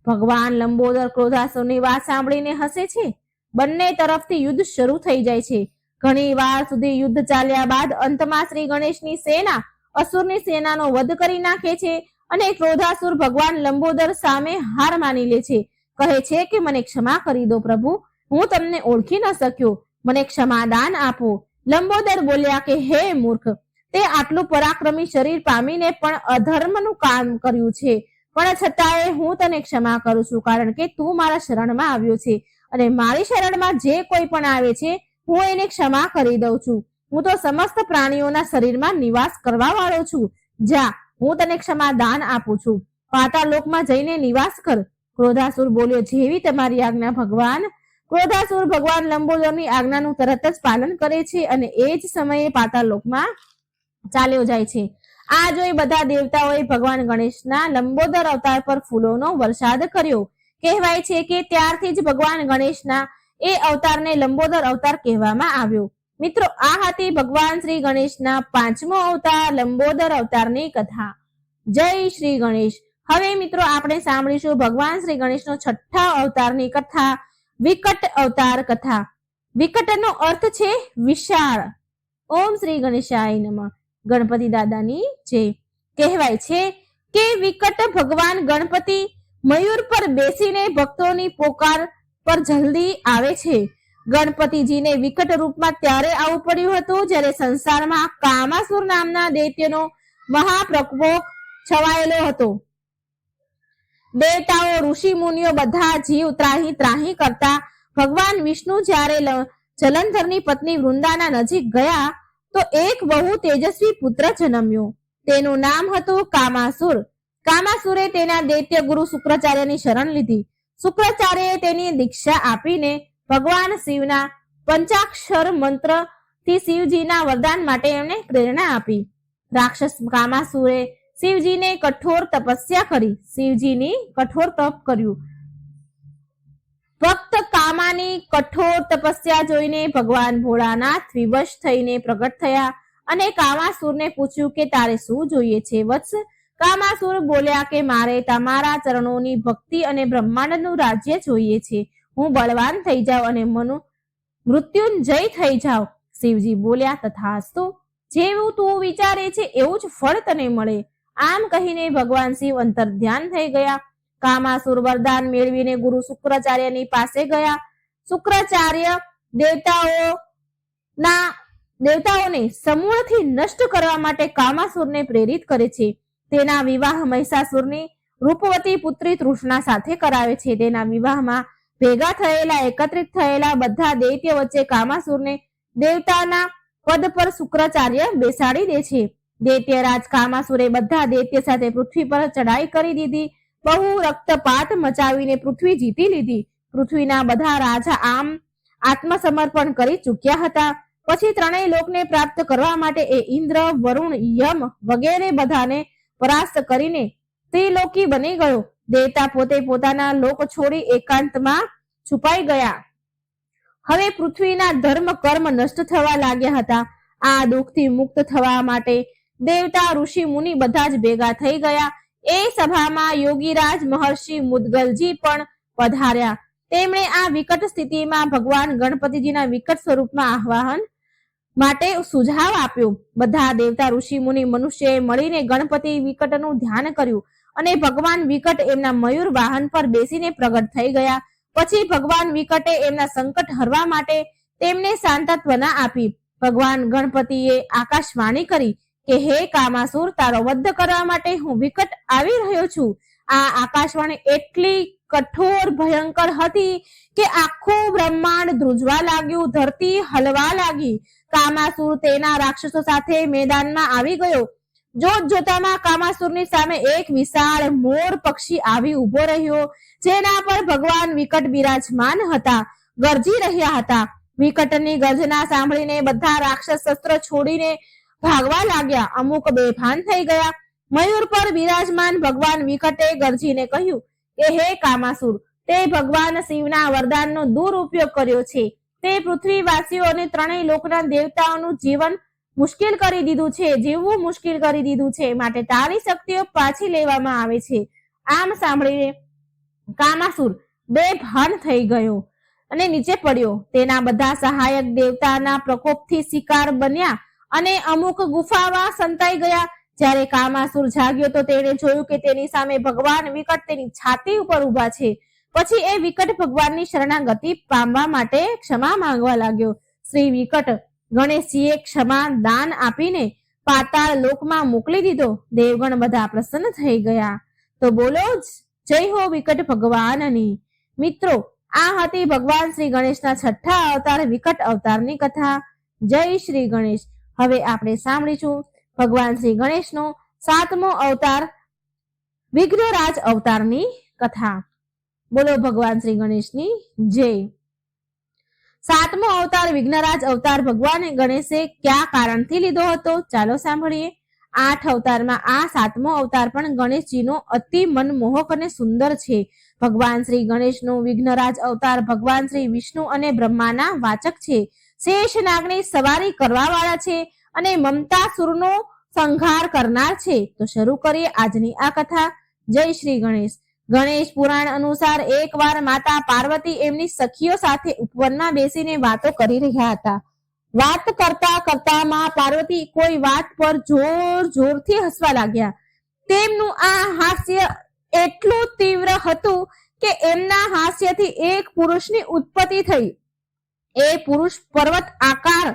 ભગવાન લંબોદર ક્રોધાસુરની વાત સાંભળીને હસે છે. બંને તરફથી યુદ્ધ શરૂ થઈ જાય છે. ઘણી વાર સુધી યુદ્ધ ચાલ્યા બાદ અંતમાં શ્રી ગણેશની સેના અસુરની સેનાનો વધ કરી નાખે છે અને ક્રોધાસુર ભગવાન લંબોદર સામે હાર માની લે છે. કહે છે કે મને ક્ષમા કરી દો પ્રભુ, હું તમને ઓળખી ન શક્યો, મને ક્ષમાદાન આપો. લંબોદર બોલ્યા કે હે મૂર્ખ, તે આટલું પરાક્રમી શરીર પામીને પણ અધર્મનું કામ કર્યું છે, પણ છતાંય હું તને ક્ષમા કરું છું, કારણ કે તું મારા શરણમાં આવ્યો છે અને મારી શરણમાં જે કોઈ પણ આવે છે હું એને ક્ષમા કરી દઉં છું. હું તો સમસ્ત પ્રાણીઓના શરીરમાં નિવાસ કરવા વાળો છું. જા, હું તને ક્ષમાદાન આપું છું. પાતાળ લોકમાં જઈને નિવાસ કર. ક્રોધાસુર બોલ્યો, જેવી તમારી આજ્ઞા ભગવાન. ક્રોધાસુર ભગવાન લંબોદરની આજ્ઞાનું તરત જ પાલન કરે છે અને એ જ સમયે પાતાળ લોકમાં ચાલ્યો જાય છે. આ જોઈ બધા દેવતાઓએ ભગવાન ગણેશના લંબોદર અવતાર પર ફૂલોનો વરસાદ કર્યો. કહેવાય છે કે ત્યારથી જ ભગવાન ગણેશના એ અવતારને લંબોદર અવતાર કહેવામાં આવ્યો. મિત્રો, આ હતી ભગવાન શ્રી ગણેશના 5મો અવતાર લંબોદર અવતારની કથા. જય શ્રી ગણેશ. હવે મિત્રો આપણે સાંભળીશું ભગવાન શ્રી ગણેશનો 6થા અવતારની કથા, વિકટ અવતાર કથા. વિકટનો અર્થ છે વિશાળ. ઓમ શ્રી ગણેશાય નમઃ. ગણપતિ દાદાની જય. કહેવાય છે કે વિકટ ભગવાન ગણપતિ મયુર પર બેસીને ભક્તોની પોકાર પર જલ્દી આવે છે. ગણપતિજીને વિકટ રૂપમાં ત્યારે આવવું પડ્યું હતું જ્યારે સંસારમાં કામાસુર નામના દૈત્યનો મહાપ્રકોપ છવાયેલો હતો. દેવતાઓ, ઋષિ મુનિઓ બધા જીવ ત્રાહી ત્રાહી કરતા ભગવાન વિષ્ણુ જ્યારે જલંધરની પત્ની વૃંદાના નજીક ગયા તો એક બહુ તેજસ્વી પુત્ર જન્મ્યો. તેનું નામ હતું કામાસુર. કામાસુરે તેના દૈત્ય ગુરુ શુક્રાચાર્યની શરણ લીધી. શુક્રાચાર્યએ તેની દીક્ષા આપીને ભગવાન શિવના પંચાક્ષર મંત્રથી શિવજીના વરદાન માટે એમને પ્રેરણા આપી. રાક્ષસ કામાસુરે શિવજીને કઠોર તપસ્યા કરી. શિવજીની કઠોર તપ કર્યું. ભક્ત કામાની કઠોર તપસ્યા જોઈને ભગવાન ભોળાનાથ વિવશ થઈને પ્રગટ થયા અને કામાસુરને પૂછ્યું કે તારે શું જોઈએ છે વત્સ? કામાસુર બોલ્યા કે મારે તમારા ચરણોની ભક્તિ અને બ્રહ્માંડનું રાજ્ય જોઈએ છે. હું બળવાન થઈ જાઉં અને મૃત્યુંજય થઈ જાઉં. શિવજી બોલ્યા તથાસ્તુ, જેવું તું વિચારે છે એવું જ ફળ તને મળે. આમ કહીને ભગવાન શિવ અંતર ધ્યાન થઈ ગયા. કામાસુર વરદાન મેળવીને ગુરુ શુક્રાચાર્યની પાસે ગયા. શુક્રાચાર્ય દેવતાઓને સમૂળથી નષ્ટ કરવા માટે કામાસુરને પ્રેરિત કરે છે. તેના વિવાહ મહિષાસુરની રૂપવતી પુત્રી તૃષ્ણા સાથે કરાવે છે. તેના વિવાહમાં ભેગા થયેલા એકત્રિત થયેલા બધા દૈત્ય વચ્ચે કામાસુરને દેવતાના પદ પર શુક્રાચાર્ય બેસાડી દે છે. દૈત્યરાજ કામાસુરે બધા દૈત્ય સાથે પૃથ્વી પર ચડાઈ કરી દીધી. બહુ રક્તપાત મચાવીને પૃથ્વી જીતી લીધી. પૃથ્વીના બધા રાજા આત્મસમર્પણ કરી ચૂક્યા હતા. પછી 3 લોકને પ્રાપ્ત કરવા માટે એ ઇન્દ્ર, વરુણ, યમ વગેરે બધાને પરાસ્ત કરીને ત્રિલોકી બની ગયો. દેવતા પોતે પોતાના લોક છોડી એકાંતમાં છુપાઈ ગયા. હવે પૃથ્વીના ધર્મ કર્મ નષ્ટ થવા લાગ્યા હતા. આ દુઃખથી મુક્ત થવા માટે દેવતા, ઋષિ, મુનિ બધા જ ભેગા થઈ ગયા. એ સભામાં યોગીરાજ મહર્ષિ મુદગલજી પણ પધાર્યા. તેમણે આ વિકટ સ્થિતિમાં ભગવાન ગણપતિજીના વિકટ સ્વરૂપમાં આહ્વાન માટે સુઝાવ આપ્યો. બધા દેવતા, ઋષિ, મુનિ, મનુષ્યએ મળીને ગણપતિ વિકટનું ધ્યાન કર્યું અને ભગવાન વિકટ એમના મયુર વાહન પર બેસીને પ્રગટ થઈ ગયા. પછી ભગવાન વિકટે એમના સંકટ હરવા માટે તેમને સાંત્વના આપી. ભગવાન ગણપતિએ આકાશવાણી કરી કે હે કામાસુર, તારો વધ કરવા માટે હું વિકટ આવી રહ્યો છું. આ આકાશવાણી એટલી કઠોર ભયંકર હતી કે આખું બ્રહ્માંડ ધ્રુજવા લાગ્યું, ધરતી હલવા લાગી. કામાસુર તેના રાક્ષસો સાથે મેદાનમાં આવી ગયો. જોત જોતામાં કામાસુરની સામે એક વિશાળ મોર પક્ષી આવી ઉભો રહ્યો, જેના પર ભગવાન વિકટ બિરાજમાન હતા, ગરજી રહ્યા હતા. વિકટની ગર્જના સાંભળીને બધા રાક્ષસ શસ્ત્ર છોડીને ભાગવા લાગ્યા. અમુક બેભાન થઈ ગયા. મયુર પર બિરાજમાન ભગવાન વિકટે ગરજીને કહ્યું કે હે કામાસુર, તે ભગવાન શિવના વરદાનનો દુરુપયોગ કર્યો છે. તે પૃથ્વીવાસીઓ અને ત્રણેય લોકના દેવતાઓનું જીવન મુશ્કેલ કરી દીધું છે, જીવવું મુશ્કેલ કરી દીધું છે. માટે તારી શક્તિઓ પાછી લેવામાં આવે છે. આમ સાંભળીને કામાસુર બેભાન થઈ ગયો અને નીચે પડ્યો. તેના બધા સહાયક દેવતાના પ્રકોપથી શિકાર બન્યા અને અમુક ગુફામાં સંતાઈ ગયા. જ્યારે કામાસુર જાગ્યો તો તેણે જોયું કે તેની સામે ભગવાન વિકટ તેની છાતી ઉપર ઉભા છે. પછી એ વિકટ ભગવાનની શરણાગતિ પામવા માટે ક્ષમા માંગવા લાગ્યો. શ્રી વિકટ ગણેશજીએ ક્ષમા દાન આપીને પાતાળ લોકમાં મોકલી દીધો. દેવગણ બધા પ્રસન્ન થઈ ગયા. તો બોલો જય હો વિકટ ભગવાનની. મિત્રો, આ હતી ભગવાન શ્રી ગણેશના છઠ્ઠા અવતાર વિકટ અવતારની કથા. જય શ્રી ગણેશ. હવે આપણે સાંભળીશું ભગવાન શ્રી ગણેશનો સાતમો અવતાર વિઘ્નરાજ અવતારની કથા. બોલો ભગવાન શ્રી ગણેશની જય. સાતમો અવતાર વિઘ્નરાજ અવતાર ભગવાન ગણેશે કયા કારણથી લીધો હતો? ચાલો સાંભળીએ. 8 અવતારમાં આ સાતમો અવતાર પણ ગણેશજીનો અતિ મનમોહક અને સુંદર છે. ભગવાન શ્રી ગણેશનો વિઘ્નરાજ અવતાર ભગવાન શ્રી વિષ્ણુ અને બ્રહ્માના વાચક છે. શેષ નાગની સવારી કરવા વાળા છે અને મમતાસુરનો સંહાર કરનાર છે. તો શરૂ કરીએ આજની આ કથા. જય શ્રી ગણેશ. ગણેશ પુરાણ અનુસાર એકવાર માતા પાર્વતી એમની સખીઓ સાથે ઉપવનમાં બેસીને વાતો કરી રહ્યા હતા. વાત કરતા કરતા માં પાર્વતી કોઈ વાત પર જોરથી હસવા લાગ્યા. તેમનું આ હાસ્ય એટલું તીવ્ર હતું કે એમના હાસ્યથી એક પુરુષની ઉત્પત્તિ થઈ. એ પુરુષ પર્વત આકાર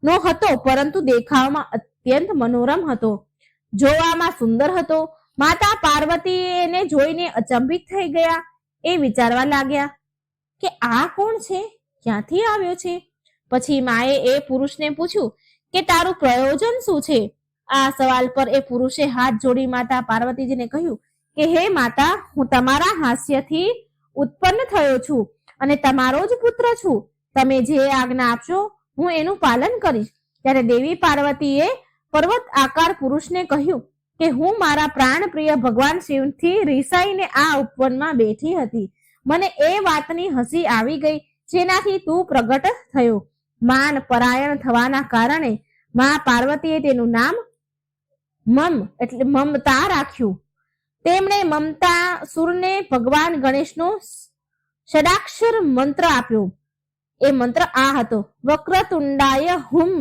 નો હતો, પરંતુ દેખાવમાં અત્યંત મનોરમ હતો, જોવામાં સુંદર હતો. માતા પાર્વતી એને જોઈને અચંબિત થઈ ગયા. એ વિચારવા લાગ્યા કે આ કોણ છે, ક્યાંથી આવ્યો છે. પછી માએ એ પુરુષને પૂછ્યું કે તારું પ્રયોજન શું છે? આ સવાલ પર એ પુરુષે હાથ જોડી માતા પાર્વતીજીને કહ્યું કે હે માતા, હું તમારા હાસ્યથી ઉત્પન્ન થયો છું અને તમારો જ પુત્ર છું. તમે જે આજ્ઞા આપશો હું એનું પાલન કરીશ. ત્યારે દેવી પાર્વતીએ પર્વત આકાર પુરુષને કહ્યું કે હું મારા પ્રાણ પ્રિય ભગવાન શિવથી રીસાઈને આ ઉપવનમાં બેઠી હતી. મને એ વાતની હસી આવી ગઈ જેનાથી તું પ્રગટ થયો. માન પરાયણ થવાના કારણે મા પાર્વતીએ તેનું નામ મમ એટલે મમતા રાખ્યું. તેમણે મમતા સુરને ભગવાન ગણેશનો ષડાક્ષર મંત્ર આપ્યો. એ મંત્ર આ હતો: વક્રતુંડાય હુમ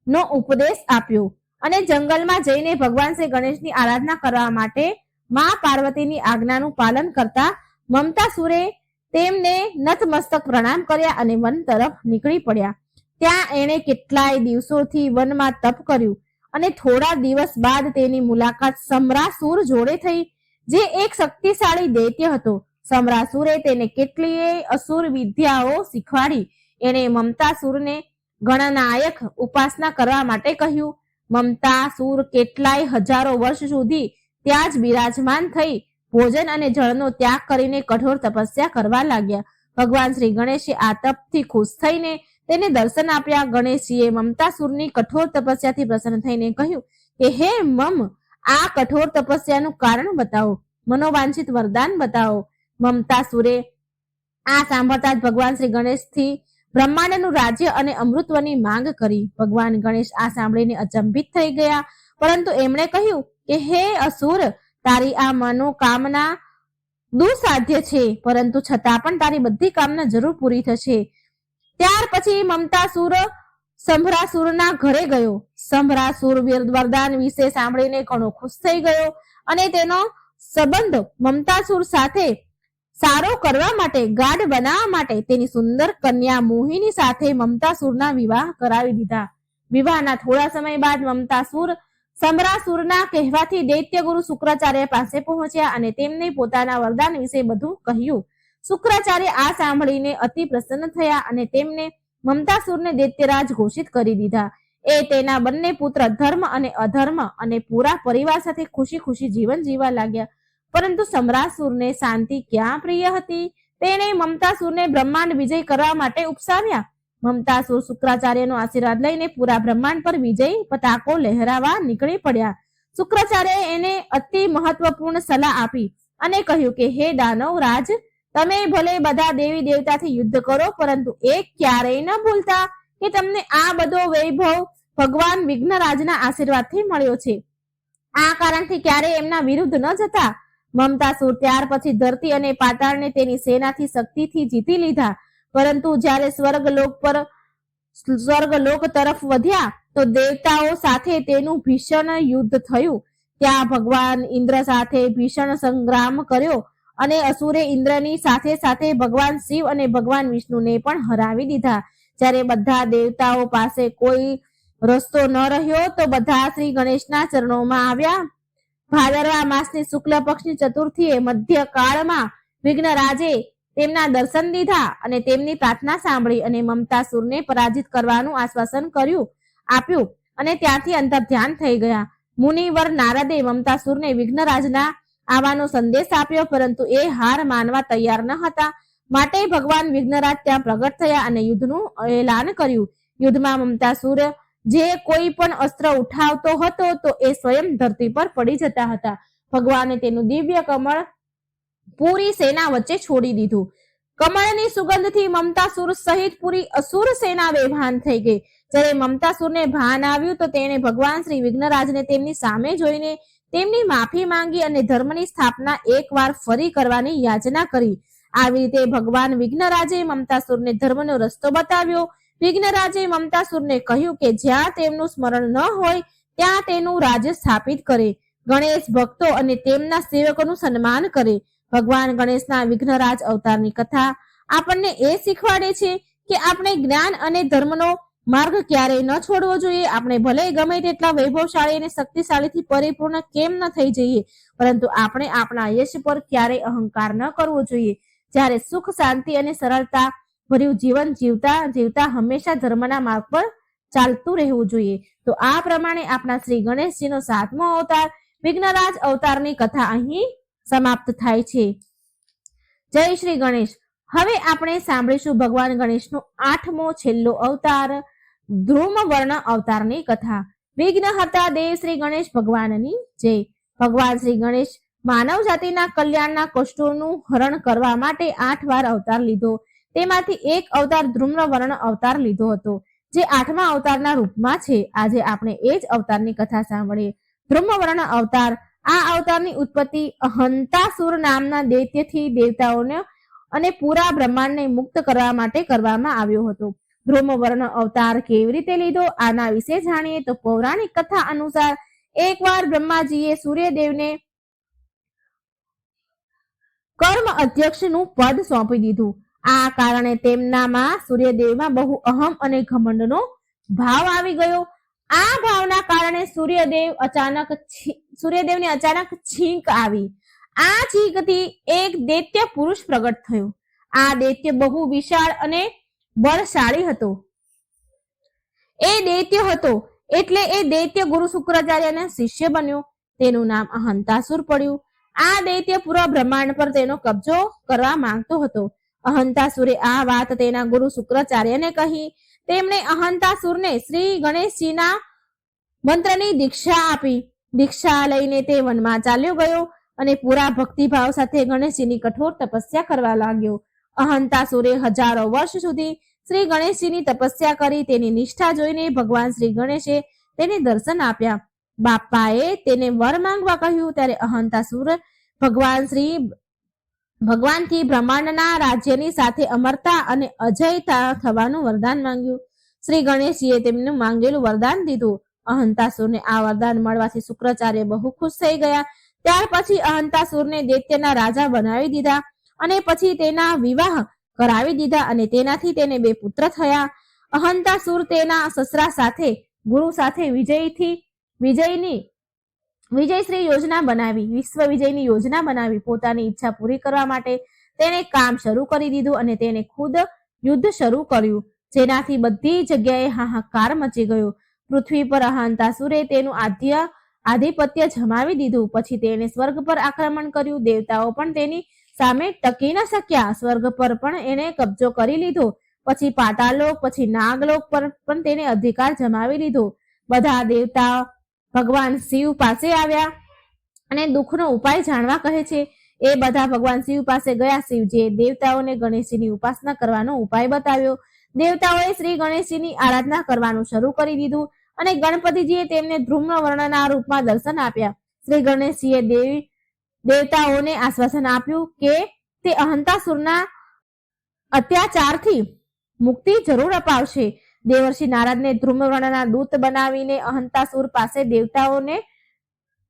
નો ઉપદેશ આપ્યો અને જંગલમાં જઈને ભગવાન શ્રી ગણેશની આરાધના કરવા માટે મા પાર્વતીની આજ્ઞાનું પાલન કરતા મમતાસુરે તેમને નતમસ્તક પ્રણામ કર્યા અને વન તરફ નીકળી પડ્યા. ત્યાં એણે કેટલાય દિવસોથી વનમાં તપ કર્યું અને થોડા દિવસ બાદ તેની મુલાકાત સમરાસુર જોડે થઈ, જે એક શક્તિશાળી દૈત્ય હતો. સમરાસુરે તેને કેટલીય અસુર વિદ્યાઓ શીખવાડી. એણે મમતાસુરને ગણનાયક ઉપાસના કરવા માટે કહ્યું. મમતાસુર કેટલાય હજારો વર્ષ સુધી ત્યાં જ બિરાજમાન થઈ ભોજન અને જળનો ત્યાગ કરીને કઠોર તપસ્યા કરવા લાગ્યા. ભગવાન શ્રી ગણેશે આ તપથી ખુશ થઈને તેને દર્શન આપ્યા. ગણેશજીએ મમતાસુરની કઠોર તપસ્યાથી પ્રસન્ન થઈને કહ્યું કે હે મમ, આ કઠોર તપસ્યાનું કારણ બતાવો, મનોવાંછિત વરદાન બતાવો. મમતાસુરે આ સાંભળતા જ ભગવાન શ્રી ગણેશથી બ્રહ્માંડનું રાજ્ય અને અમૃતવની માંગ કરી. ભગવાન ગણેશ આ સાંભળીને અચંબિત થઈ ગયા, પરંતુ એમણે કહ્યું કે હે અસુર, તારી આ મનોકામના દુસાધ્ય છે, પરંતુ છતાં પણ તારી બધી કામના જરૂર પૂરી થશે. ત્યાર પછી મમતાસુર સંભરાસુરના ઘરે ગયો. સંભરાસુર વરદાન વિશે સાંભળીને ઘણો ખુશ થઈ ગયો અને તેનો સંબંધ મમતાસુર સાથે સારો કરવા માટે, ગાઢ બનાવવા માટે તેની સુંદર કન્યા મોહિની સાથે મમતાસુરના વિવાહ કરાવી દીધા. વિવાહના થોડા સમય બાદ મમતાસુર સમરાસુરના કહેવાથી દૈત્ય ગુરુ શુક્રાચાર્ય પાસે પહોંચ્યા અને તેમને પોતાના વરદાન વિશે બધું કહ્યું. શુક્રાચાર્ય આ સાંભળીને અતિ પ્રસન્ન થયા અને તેમને મમતાસુરને દૈત્યરાજ ઘોષિત કરી દીધા. એ તેના બંને પુત્ર ધર્મ અને અધર્મ અને પૂરા પરિવાર સાથે ખુશી ખુશી જીવન જીવવા લાગ્યા. પરંતુ સમ્રાસુરને શાંતિ ક્યાં પ્રિય હતી. તેણે મમતાસુરને બ્રહ્માંડ વિજય કરવા માટે ઉપસાવ્યા. મમતાસુર શુક્રાચાર્યનો આશીર્વાદ લઈને પૂરા બ્રહ્માંડ પર વિજય પતાકો લહેરાવા નીકળી પડ્યા. શુક્રાચાર્યએ એને અતિ મહત્વપૂર્ણ સલાહ આપી અને કહ્યું કે હે દાનવ રાજ, તમે ભલે બધા દેવી દેવતાથી યુદ્ધ કરો, પરંતુ એક ક્યારેય ન ભૂલતા કે તમને આ બધો વૈભવ ભગવાન વિઘ્નરાજના આશીર્વાદથી મળ્યો છે. આ કારણથી ક્યારેય એમના વિરુદ્ધ ન જતા. મમતાસુર ત્યાર પછી ધરતી અને પાતાળને તેની સેનાથી શક્તિથી જીતી લીધા. પરંતુ જ્યારે સ્વર્ગલોક તરફ વધ્યા તો દેવતાઓ સાથે તેનું ભીષણ યુદ્ધ થયું. ત્યાં ભગવાન ઇન્દ્ર સાથે ભીષણ સંગ્રામ કર્યો અને અસુરે ઇન્દ્રની સાથે સાથે ભગવાન શિવ અને ભગવાન વિષ્ણુને પણ હરાવી દીધા. જ્યારે બધા દેવતાઓ પાસે કોઈ રસ્તો ન રહ્યો તો બધા શ્રી ગણેશના ચરણોમાં આવ્યા. ભાદરવા માસની શુક્લ પક્ષની ચતુર્થીએ મધ્ય કાળમાં વિઘ્નરાજે તેમના દર્શન દીધા અને તેમની પ્રાર્થના સાંભળી અને મમતાસુરને પરાજિત કરવાનું આશ્વાસન આપ્યું અને ત્યાંથી અંતર્ધ્યાન થઈ ગયા. મુનિવર નારદે મમતાસુરને વિઘ્નરાજના આવવાનો સંદેશ આપ્યો, પરંતુ એ હાર માનવા તૈયાર ન હતા. માટે ભગવાન વિઘ્નરાજ ત્યાં પ્રગટ થયા અને યુદ્ધનું એલાન કર્યું. યુદ્ધમાં મમતાસુર જે કોઈ પણ અસ્ત્ર ઉઠાવતો હતો તો એ સ્વયં ધરતી પર પડી જતા હતા. ભગવાને તેનું દિવ્ય કમળ પૂરી સેના વચ્ચે છોડી દીધું. કમળની સુગંધથી મમતાસુર સહિત પૂરી અસુર સેના બેભાન થઈ ગઈ. જ્યારે મમતાસુરને ભાન આવ્યું તો તેણે ભગવાન શ્રી વિઘ્નરાજને તેમની સામે જોઈને તેમની માફી માંગી અને ધર્મની સ્થાપના એકવાર ફરી કરવાની યાચના કરી. આવી રીતે ભગવાન વિઘ્નરાજે મમતાસુરને ધર્મનો રસ્તો બતાવ્યો. વિઘ્નરાજે મમતાસુરને કહ્યું કે જ્યાં તેમનું સ્મરણ ન હોય ત્યાં તેનું રાજ્ય સ્થાપિત કરે, ગણેશ ભક્તો અને તેમના સેવકોનું સન્માન કરે. ભગવાન ગણેશના વિઘ્નરાજ અવતારની કથા આપણને એ શીખવાડે છે કે આપણે જ્ઞાન અને ધર્મનો માર્ગ ક્યારેય ન છોડવો જોઈએ. આપણે ભલે ગમે તેટલા વૈભવશાળી અને શક્તિશાળીથી પરિપૂર્ણ કેમ ન થઈ જઈએ, પરંતુ આપણે આપણા યશ પર ક્યારેય અહંકાર ન કરવો જોઈએ. જ્યારે સુખ, શાંતિ અને સરળતા ભર્યું જીવન જીવતા હંમેશા ધર્મના માર્ગ પર ચાલતું રહેવું જોઈએ. તો આ પ્રમાણે આપણા શ્રી ગણેશજીનો 7મો અવતાર વિઘ્નરાજ અવતારની કથા અહીં સમાપ્ત થાય છે. જય શ્રી ગણેશ. હવે આપણે સાંભળીશું ભગવાન ગણેશનો 8મો છેલ્લો અવતાર ધ્રુમવર્ણ અવતારની કથા. વિઘ્નહર્તા દેવ શ્રી ગણેશ ભગવાનની જય. ભગવાન શ્રી ગણેશ માનવ જાતિના કલ્યાણના કષ્ટોનું હરણ કરવા માટે 8 વાર અવતાર લીધો. તેમાંથી એક અવતાર ધ્રુમવર્ણ અવતાર લીધો હતો, જે 8મા અવતારના રૂપમાં છે. આજે આપણે એ જ અવતારની કથા સાંભળીએ. ધ્રુમવર્ણ અવતાર. આ અવતારની ઉત્પત્તિ અહંતાસુર નામના દૈત્યથી દેવતાઓને અને પૂરા બ્રહ્માંડને મુક્ત કરવા માટે કરવામાં આવ્યો હતો. ધ્રુમવર્ણ અવતાર કેવી રીતે લીધો, આના વિશે જાણીએ તો પૌરાણિક કથા અનુસાર એકવાર બ્રહ્માજીએ સૂર્યદેવને કર્મ અધ્યક્ષનું પદ સોંપી દીધું. આ કારણે તેમનામાં સૂર્યદેવમાં બહુ અહમ અને ઘમંડનો ભાવ આવી ગયો. આ ભાવના કારણે સૂર્યદેવને અચાનક છીંક આવી. આ છીંકથી એક દૈત્ય પુરુષ પ્રગટ થયો. આ દૈત્ય બહુ વિશાળ અને બળશાળી હતો. એ દૈત્ય હતો એટલે એ દૈત્ય ગુરુ શુક્રાચાર્યના શિષ્ય બન્યો. તેનું નામ અહંતાસુર પડ્યું. આ દૈત્ય પૂરા બ્રહ્માંડ પર તેનો કબજો કરવા માંગતો હતો. અહંતાસુરે આ વાત તેના ગુરુ શુક્રાચાર્યને કહી. તેમણે અહંતાસુરને શ્રી ગણેશજીના મંત્રની દીક્ષા આપી. દીક્ષા લઈને તે વનમાં ચાલ્યો ગયો અને પૂરા ભક્તિભાવ સાથે ગણેશજીની કઠોર તપસ્યા કરવા લાગ્યો. અહંતાસુરે હજારો વર્ષ સુધી શ્રી ગણેશજીની તપસ્યા કરી. તેની નિષ્ઠા જોઈને ભગવાન શ્રી ગણેશે તેને દર્શન આપ્યા. બાપાએ તેને વર માંગવા કહ્યું. ત્યારે અહંતાસુર ભગવાનથી બ્રહ્માંડના રાજ્યની સાથે અમરતા અને અજયતા થવાનું વરદાન માંગ્યું. શ્રી ગણેશજીએ તેમને માંગેલું વરદાન દીધું. અહંતાસુરને આ વરદાન મળવાથી શુક્રાચાર્ય બહુ ખુશ થઈ ગયા. ત્યાર પછી અહંતાસુરને દૈત્યના રાજા બનાવી દીધા અને પછી તેના વિવાહ કરાવી દીધા અને તેનાથી તેને 2 પુત્ર થયા. અહંતાસુર તેના સસરા સાથે ગુરુ સાથે વિજયશ્રી યોજના બનાવી, વિશ્વ વિજયની યોજના બનાવી. પોતાની ઈચ્છા પૂરી કરવા માટે તેણે કામ શરૂ કરી દીધું અને તેને ખુદ યુદ્ધ શરૂ કર્યું, જેનાથી બધી જગ્યાએ હાહાકાર મચી ગયો. પૃથ્વી પર અહંતાસુરે તેનું આધિપત્ય જમાવી દીધું. પછી તેણે સ્વર્ગ પર આક્રમણ કર્યું. દેવતાઓ પણ તેની સામે ટકી ન શક્યા. સ્વર્ગ પર પણ એણે કબજો કરી લીધો. પછી પાતાળલોક, પછી નાગલોક પર પણ તેને અધિકાર જમાવી લીધો. બધા દેવતા ભગવાન શિવ પાસે આવ્યા અને દુઃખનો ઉપાય જાણવા કહે છે. એ બધા ભગવાન શિવ પાસે ગયા. શિવજીએ દેવતાઓને ગણેશજીની ઉપાસના કરવાનો ઉપાય બતાવ્યો. દેવતાઓએ શ્રી ગણેશજીની આરાધના કરવાનું શરૂ કરી દીધું અને ગણપતિજીએ તેમને ધૂમ્રવર્ણના રૂપમાં દર્શન આપ્યા. શ્રી ગણેશજીએ દેવતાઓને આશ્વાસન આપ્યું કે તે અહંતાસુરના અત્યાચારથી મુક્તિ જરૂર અપાવશે. દેવર્ષિ નારદને ધૂમ્રવર્ણના દૂત બનાવીને અહંતાસુર પાસે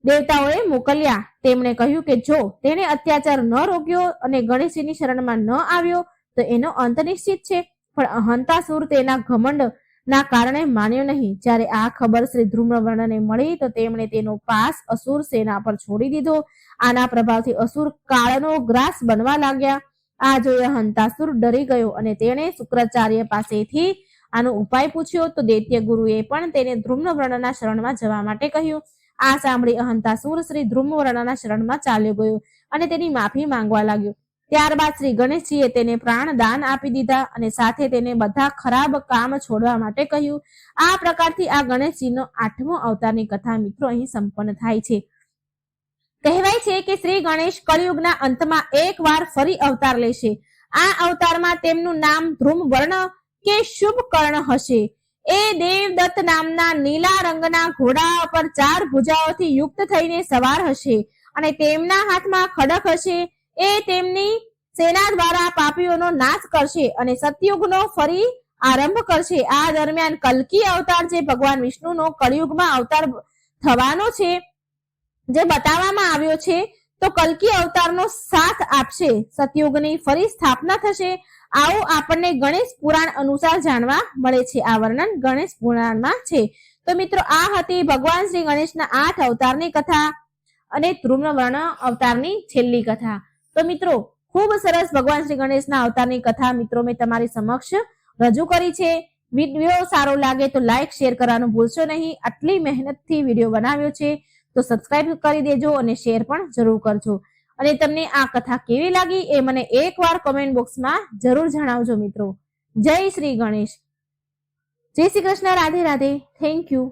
દેવતાઓએ મોકલ્યા. તેમણે કહ્યું કે જો તેણે અત્યાચાર ન રોક્યો અને ગણેશજીની શરણમાં ન આવ્યો તો એનો અંત નિશ્ચિત છે. પણ અહંતાસુર તેના ઘમંડ ના કારણે માન્યો નહીં. જ્યારે આ ખબર શ્રી ધૂમ્રવર્ણને મળી તો તેમણે તેનો પાસ અસુર સેના પર છોડી દીધો. આના પ્રભાવથી અસુર કાળનો ગ્રાસ બનવા લાગ્યા. આ જોઈ અહંતાસુર ડરી ગયો અને તેણે શુક્રાચાર્ય પાસેથી આનો ઉપાય પૂછ્યો તો દૈત્ય ગુરુએ પણ તેને ધૂમ્રવર્ણના શરણમાં જવા માટે કહ્યું. આ સાંભળી અહંતાસુર શ્રી ધૂમ્રવર્ણના શરણમાં ચાલ્યો ગયો અને તેની માફી માંગવા લાગ્યો. ત્યારબાદ શ્રી ગણેશજીએ તેને પ્રાણ દાન આપી દીધા અને સાથે તેને બધા ખરાબ કામ છોડવા માટે કહ્યું. આ પ્રકારથી આ ગણેશજીનો 8મો અવતારની કથા મિત્રો અહીં સંપન્ન થાય છે. કહેવાય છે કે શ્રી ગણેશ કળિયુગના અંતમાં એકવાર ફરી અવતાર લેશે. આ અવતારમાં તેમનું નામ ધ્રુમવર્ણ કે શુભ કર્ણ હશે. એ દેવદત્ત નામના નીલા રંગના ઘોડા પર 4 ભુજાઓથી યુક્ત થઈને સવાર હશે અને તેમના હાથમાં ખડક હશે. એ તેમની સેના દ્વારા પાપીઓનો નાશ કરશે અને સતયુગનો ફરી આરંભ કરશે. આ દરમિયાન કલ્કી અવતાર જે ભગવાન વિષ્ણુનો કળિયુગમાં અવતાર થવાનો છે જે બતાવવામાં આવ્યો છે તો કલ્કી અવતારનો સાથ આપશે. સતયુગની ફરી સ્થાપના થશે. આવું આપણને ગણેશ પુરાણ અનુસાર જાણવા મળે છે. આ વર્ણન ગણેશ પુરાણમાં છે. તો મિત્રો આ હતી ભગવાન શ્રી ગણેશના 8 અવતારની કથા અને ધ્રુમ્રવર્ણ અવતારની છેલ્લી કથા. તો મિત્રો ખૂબ સરસ ભગવાન શ્રી ગણેશના અવતારની કથા મિત્રો મેં તમારી સમક્ષ રજૂ કરી છે. વિડીયો સારો લાગે તો લાઈક શેર કરવાનું ભૂલશો નહીં. આટલી મહેનતથી વિડીયો બનાવ્યો છે તો સબસ્ક્રાઇબ કરી દેજો અને શેર પણ જરૂર કરજો. અને તમને આ કથા કેવી લાગી એ મને એકવાર કોમેન્ટ બોક્સમાં જરૂર જણાવજો મિત્રો. જય શ્રી ગણેશ. જય શ્રી કૃષ્ણ. રાધે રાધે. Thank you.